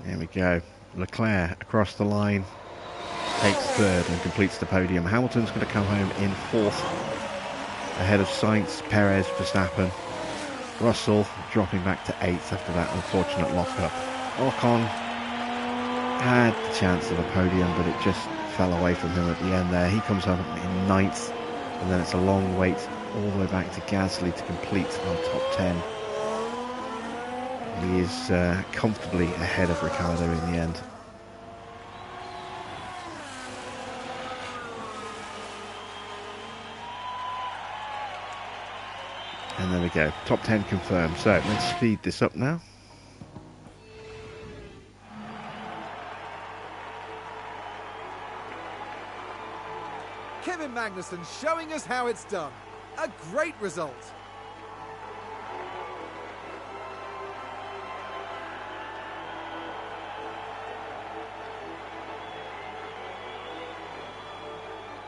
There we go. Leclerc across the line, takes third and completes the podium. Hamilton's going to come home in fourth, ahead of Sainz, Perez, Verstappen. Russell dropping back to eighth after that unfortunate lock-up. Ocon had the chance of a podium, but it just fell away from him at the end there. He comes home in ninth, and then it's a long wait all the way back to Gasly to complete our top 10. He is comfortably ahead of Ricciardo in the end. And there we go, top 10 confirmed. So let's speed this up now. Kevin Magnussen showing us how it's done. A great result.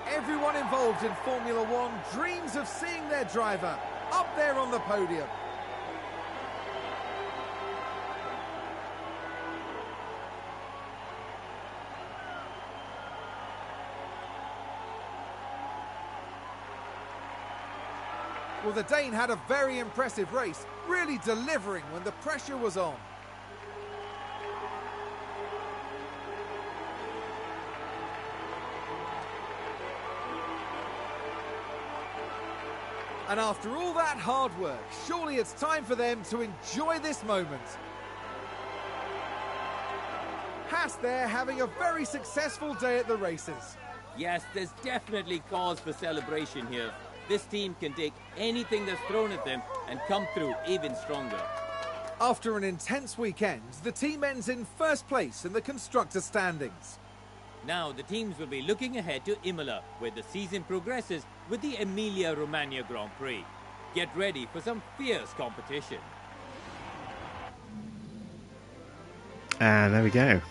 Everyone involved in Formula One dreams of seeing their driver up there on the podium. Well, the Dane had a very impressive race, really delivering when the pressure was on. And after all that hard work, surely it's time for them to enjoy this moment. HAAS there having a very successful day at the races. Yes, there's definitely cause for celebration here. This team can take anything that's thrown at them and come through even stronger. After an intense weekend, the team ends in first place in the constructor standings. Now the teams will be looking ahead to Imola, where the season progresses with the Emilia-Romagna Grand Prix. Get ready for some fierce competition. And there we go.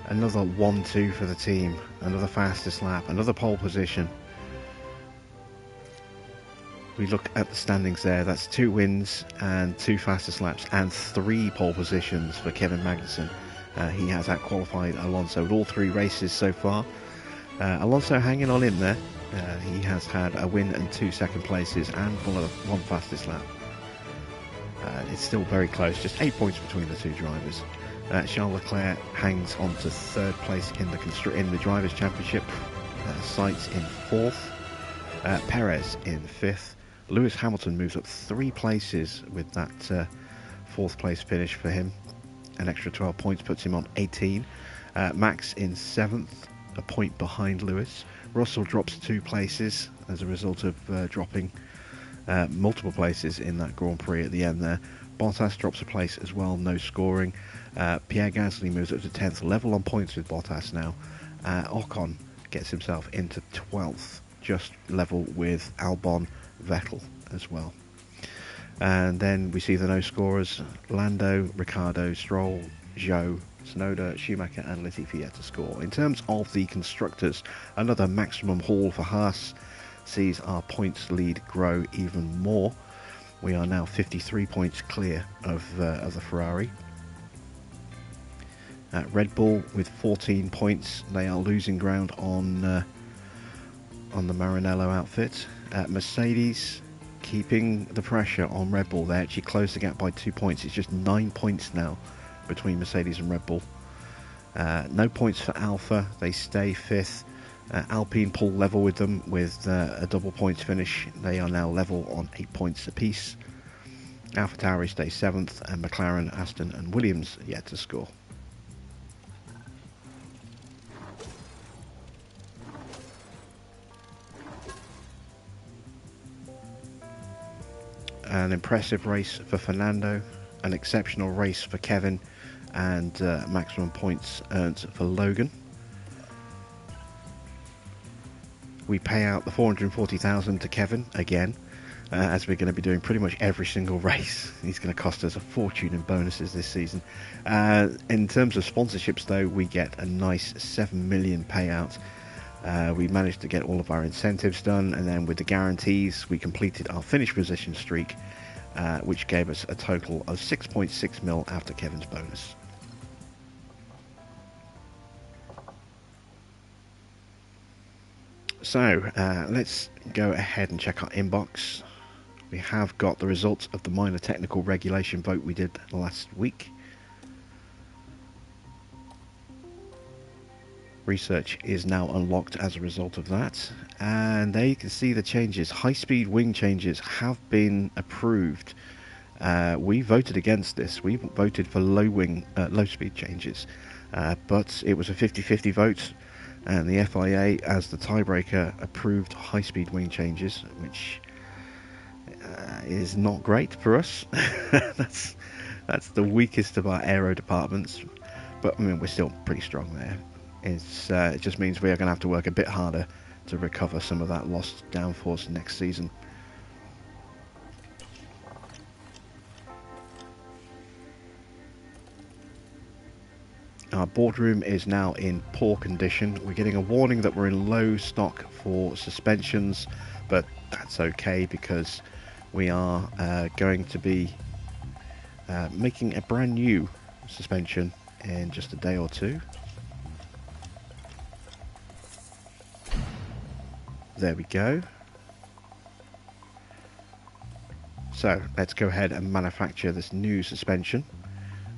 Another 1-2 for the team. Another fastest lap. Another pole position. We look at the standings there. That's 2 wins and 2 fastest laps and 3 pole positions for Kevin Magnussen. He has out-qualified Alonso with all 3 races so far. Alonso hanging on in there. He has had a win and 2 second places and 1 fastest lap. It's still very close, just 8 points between the 2 drivers. Charles Leclerc hangs on to 3rd place in the Drivers' Championship. Sainz in 4th. Perez in 5th. Lewis Hamilton moves up 3 places with that 4th place finish for him. An extra 12 points puts him on 18. Max in 7th, a point behind Lewis. Russell drops 2 places as a result of dropping multiple places in that Grand Prix at the end there. Bottas drops a place as well, no scoring. Pierre Gasly moves up to 10th, level on points with Bottas now. Ocon gets himself into 12th, just level with Albon, Vettel as well. And then we see the no scorers: Lando, Ricciardo, Stroll, Zhou, Tsunoda, Schumacher and Latifi yet to score. In terms of the constructors, another maximum haul for HAAS sees our points lead grow even more. We are now 53 points clear of the Ferrari. Red Bull with 14 points. They are losing ground on the Maranello outfit. Mercedes keeping the pressure on Red Bull. They actually closed the gap by 2 points. It's just 9 points now between Mercedes and Red Bull. No points for Alpha. They stay 5th. Alpine pull level with them with a double points finish. They are now level on 8 points apiece. AlphaTauri stays 7th, and McLaren, Aston and Williams yet to score. an impressive race for Fernando, an exceptional race for Kevin, and maximum points earned for Logan. We pay out the 440,000 to Kevin again, as we're going to be doing pretty much every single race. He's going to cost us a fortune in bonuses this season. In terms of sponsorships though, we get a nice 7 million payout. We managed to get all of our incentives done, and then with the guarantees we completed our finish position streak, which gave us a total of 6.6 mil after Kevin's bonus. So let's go ahead and check our inbox. We have got the results of the minor technical regulation vote we did last week. Research is now unlocked as a result of that, and there you can see the changes. High-speed wing changes have been approved. We voted against this. We voted for low-speed changes, but it was a 50-50 vote, and the FIA, as the tiebreaker, approved high-speed wing changes, which is not great for us. that's the weakest of our aero departments, but I mean we're still pretty strong there. It just means we are going to have to work a bit harder to recover some of that lost downforce next season. Our boardroom is now in poor condition. We're getting a warning that we're in low stock for suspensions, but that's okay because we are going to be making a brand new suspension in just a day or two. There we go. So let's go ahead and manufacture this new suspension.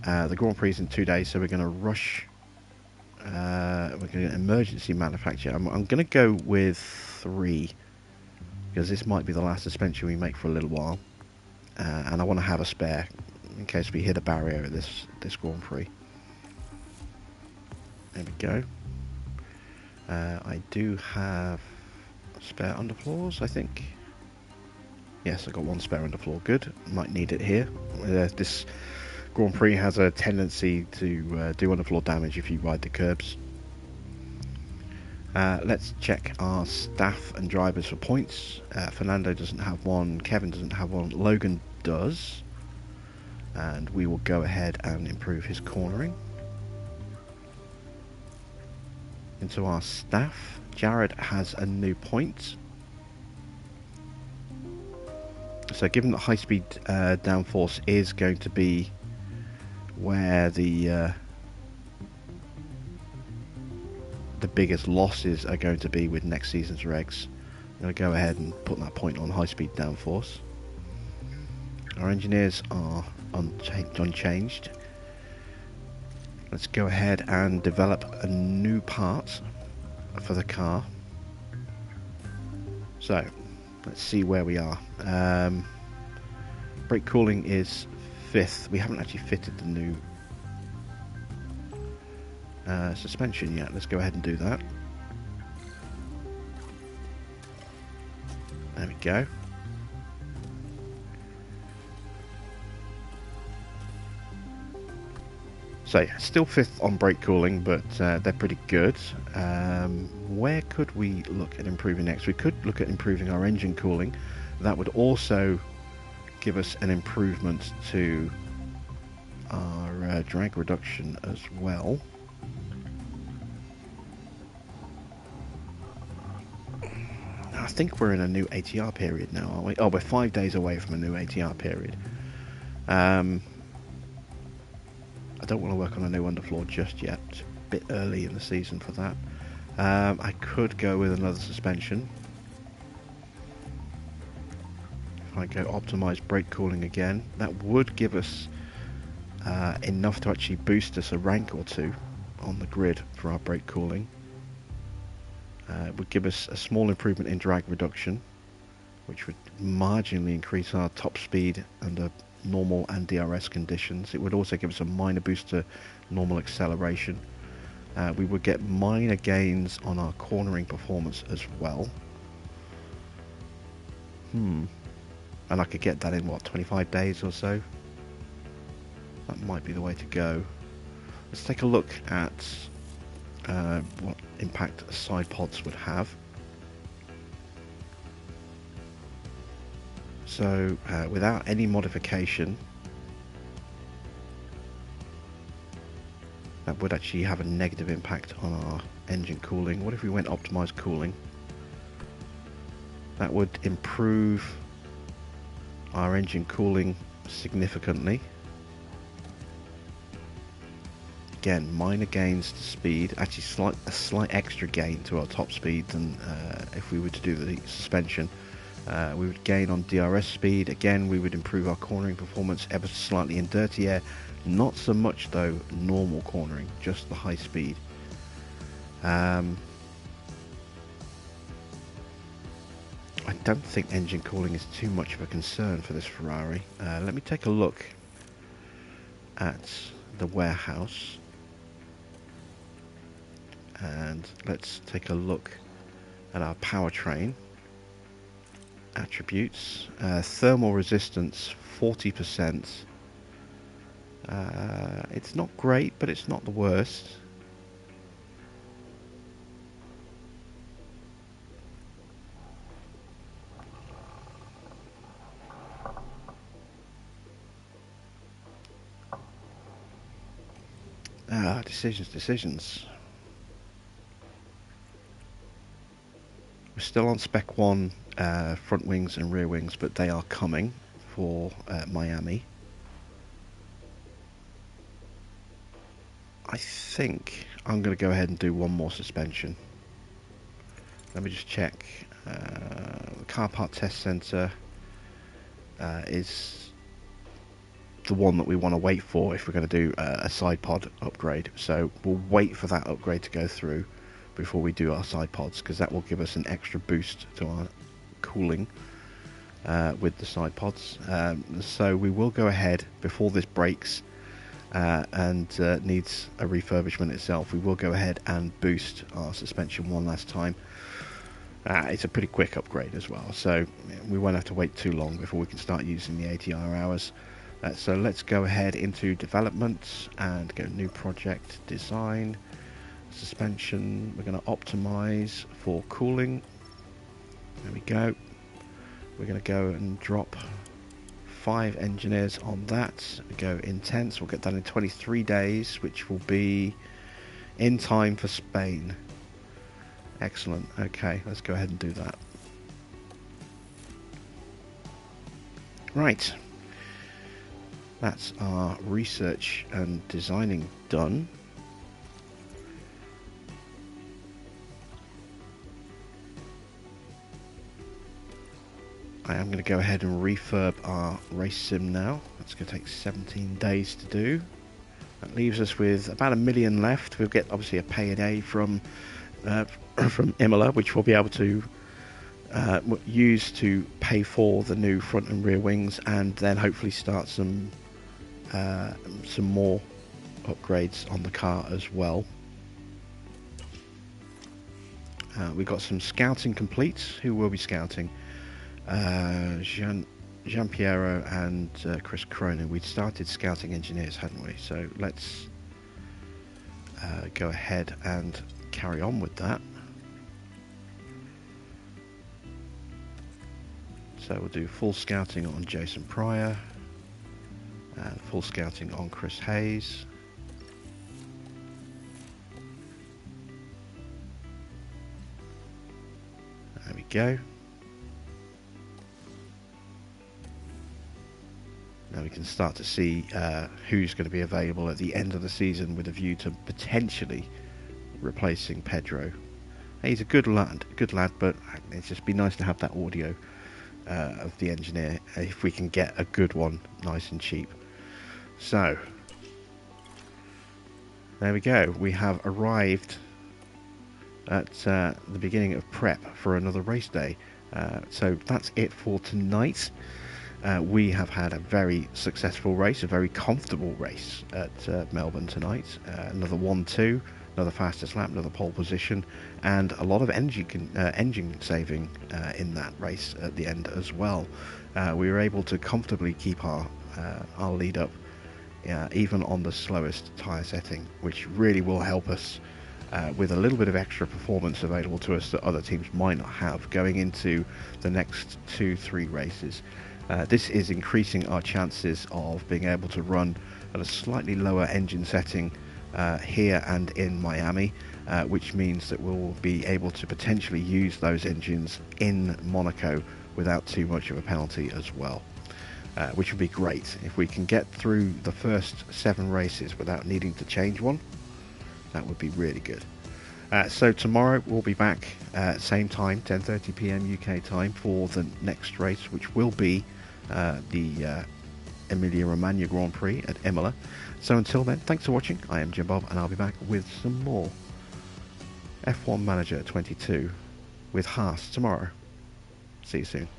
The Grand Prix is in 2 days, so we're going to rush. We're going to emergency manufacture. I'm going to go with 3 because this might be the last suspension we make for a little while, and I want to have a spare in case we hit a barrier at this Grand Prix. There we go. I do have spare underfloors, I think. Yes, I got 1 spare underfloor. Good. Might need it here. This Grand Prix has a tendency to do underfloor damage if you ride the curbs. Let's check our staff and drivers for points. Fernando doesn't have 1, Kevin doesn't have 1, Logan does. And we will go ahead and improve his cornering. Into our staff, Jared has a new point. So given that high-speed downforce is going to be where the biggest losses are going to be with next season's regs, I'm going to go ahead and put that point on high-speed downforce. Our engineers are unchanged. Let's go ahead and develop a new part for the car. So let's see where we are. Brake cooling is 5th. We haven't actually fitted the new suspension yet. Let's go ahead and do that. There we go. So yeah, still 5th on brake cooling, but they're pretty good. Where could we look at improving next? We could look at improving our engine cooling. That would also give us an improvement to our drag reduction as well. I think we're in a new ATR period now, aren't we? Oh, we're 5 days away from a new ATR period. I don't want to work on a new underfloor just yet. It's a bit early in the season for that. I could go with another suspension. If I go optimize brake cooling again, that would give us enough to actually boost us a rank or 2 on the grid for our brake cooling. It would give us a small improvement in drag reduction, which would marginally increase our top speed under normal and DRS conditions. It would also give us a minor boost to normal acceleration. We would get minor gains on our cornering performance as well. and I could get that in what, 25 days or so. That might be the way to go. Let's take a look at what impact side pods would have. So without any modification, that would actually have a negative impact on our engine cooling. What if we went optimized cooling? That would improve our engine cooling significantly. Again, minor gains to speed, actually a slight extra gain to our top speed than if we were to do the suspension. We would gain on DRS speed. Again, we would improve our cornering performance ever so slightly in dirty air. Not so much though normal cornering, just the high speed. I don't think engine cooling is too much of a concern for this Ferrari. Let me take a look at the warehouse. And let's take a look at our powertrain attributes. Thermal resistance 40%. It's not great, but it's not the worst. Decisions. We're still on spec 1 front wings and rear wings, but they are coming for Miami. I think I'm going to go ahead and do one more suspension. Let me just check. The car part test center is the one that we want to wait for if we're going to do a side pod upgrade. So we'll wait for that upgrade to go through before we do our side pods, because that will give us an extra boost to our cooling with the side pods. So we will go ahead before this breaks and needs a refurbishment itself. We will go ahead and boost our suspension one last time. It's a pretty quick upgrade as well, so we won't have to wait too long before we can start using the ATR hours. So let's go ahead into development and go new project, design, suspension. We're going to optimize for cooling. There we go. We're going to go and drop 5 engineers on that. We go intense. We'll get that in 23 days, which will be in time for Spain. Excellent. Okay, let's go ahead and do that. Right. That's our research and designing done. I am going to go ahead and refurb our race sim now. That's going to take 17 days to do. That leaves us with about 1 million left. We'll get obviously a payday from Imola, which we'll be able to use to pay for the new front and rear wings, and then hopefully start some more upgrades on the car as well. We've got some scouting complete. Who will be scouting? Jean Piero and Chris Cronin. We'd started scouting engineers, hadn't we? So let's go ahead and carry on with that. So we'll do full scouting on Jason Pryor and full scouting on Chris Hayes. There we go. Now we can start to see who's going to be available at the end of the season with a view to potentially replacing Pedro. He's a good lad, but it'd just be nice to have that audio of the engineer if we can get a good one nice and cheap. So there we go. We have arrived at the beginning of prep for another race day. So that's it for tonight. We have had a very successful race, a very comfortable race at Melbourne tonight. Another 1-2, another fastest lap, another pole position, and a lot of engine saving in that race at the end as well. We were able to comfortably keep our lead up, even on the slowest tyre setting, which really will help us with a little bit of extra performance available to us that other teams might not have going into the next 2-3 races. This is increasing our chances of being able to run at a slightly lower engine setting here and in Miami, which means that we'll be able to potentially use those engines in Monaco without too much of a penalty as well, which would be great. If we can get through the first 7 races without needing to change one, that would be really good. So tomorrow we'll be back same time, 10:30 p.m. UK time, for the next race, which will be the Emilia-Romagna Grand Prix at Imola. So until then, thanks for watching. I am Jim Bob, and I'll be back with some more F1 Manager 22 with HAAS tomorrow. See you soon.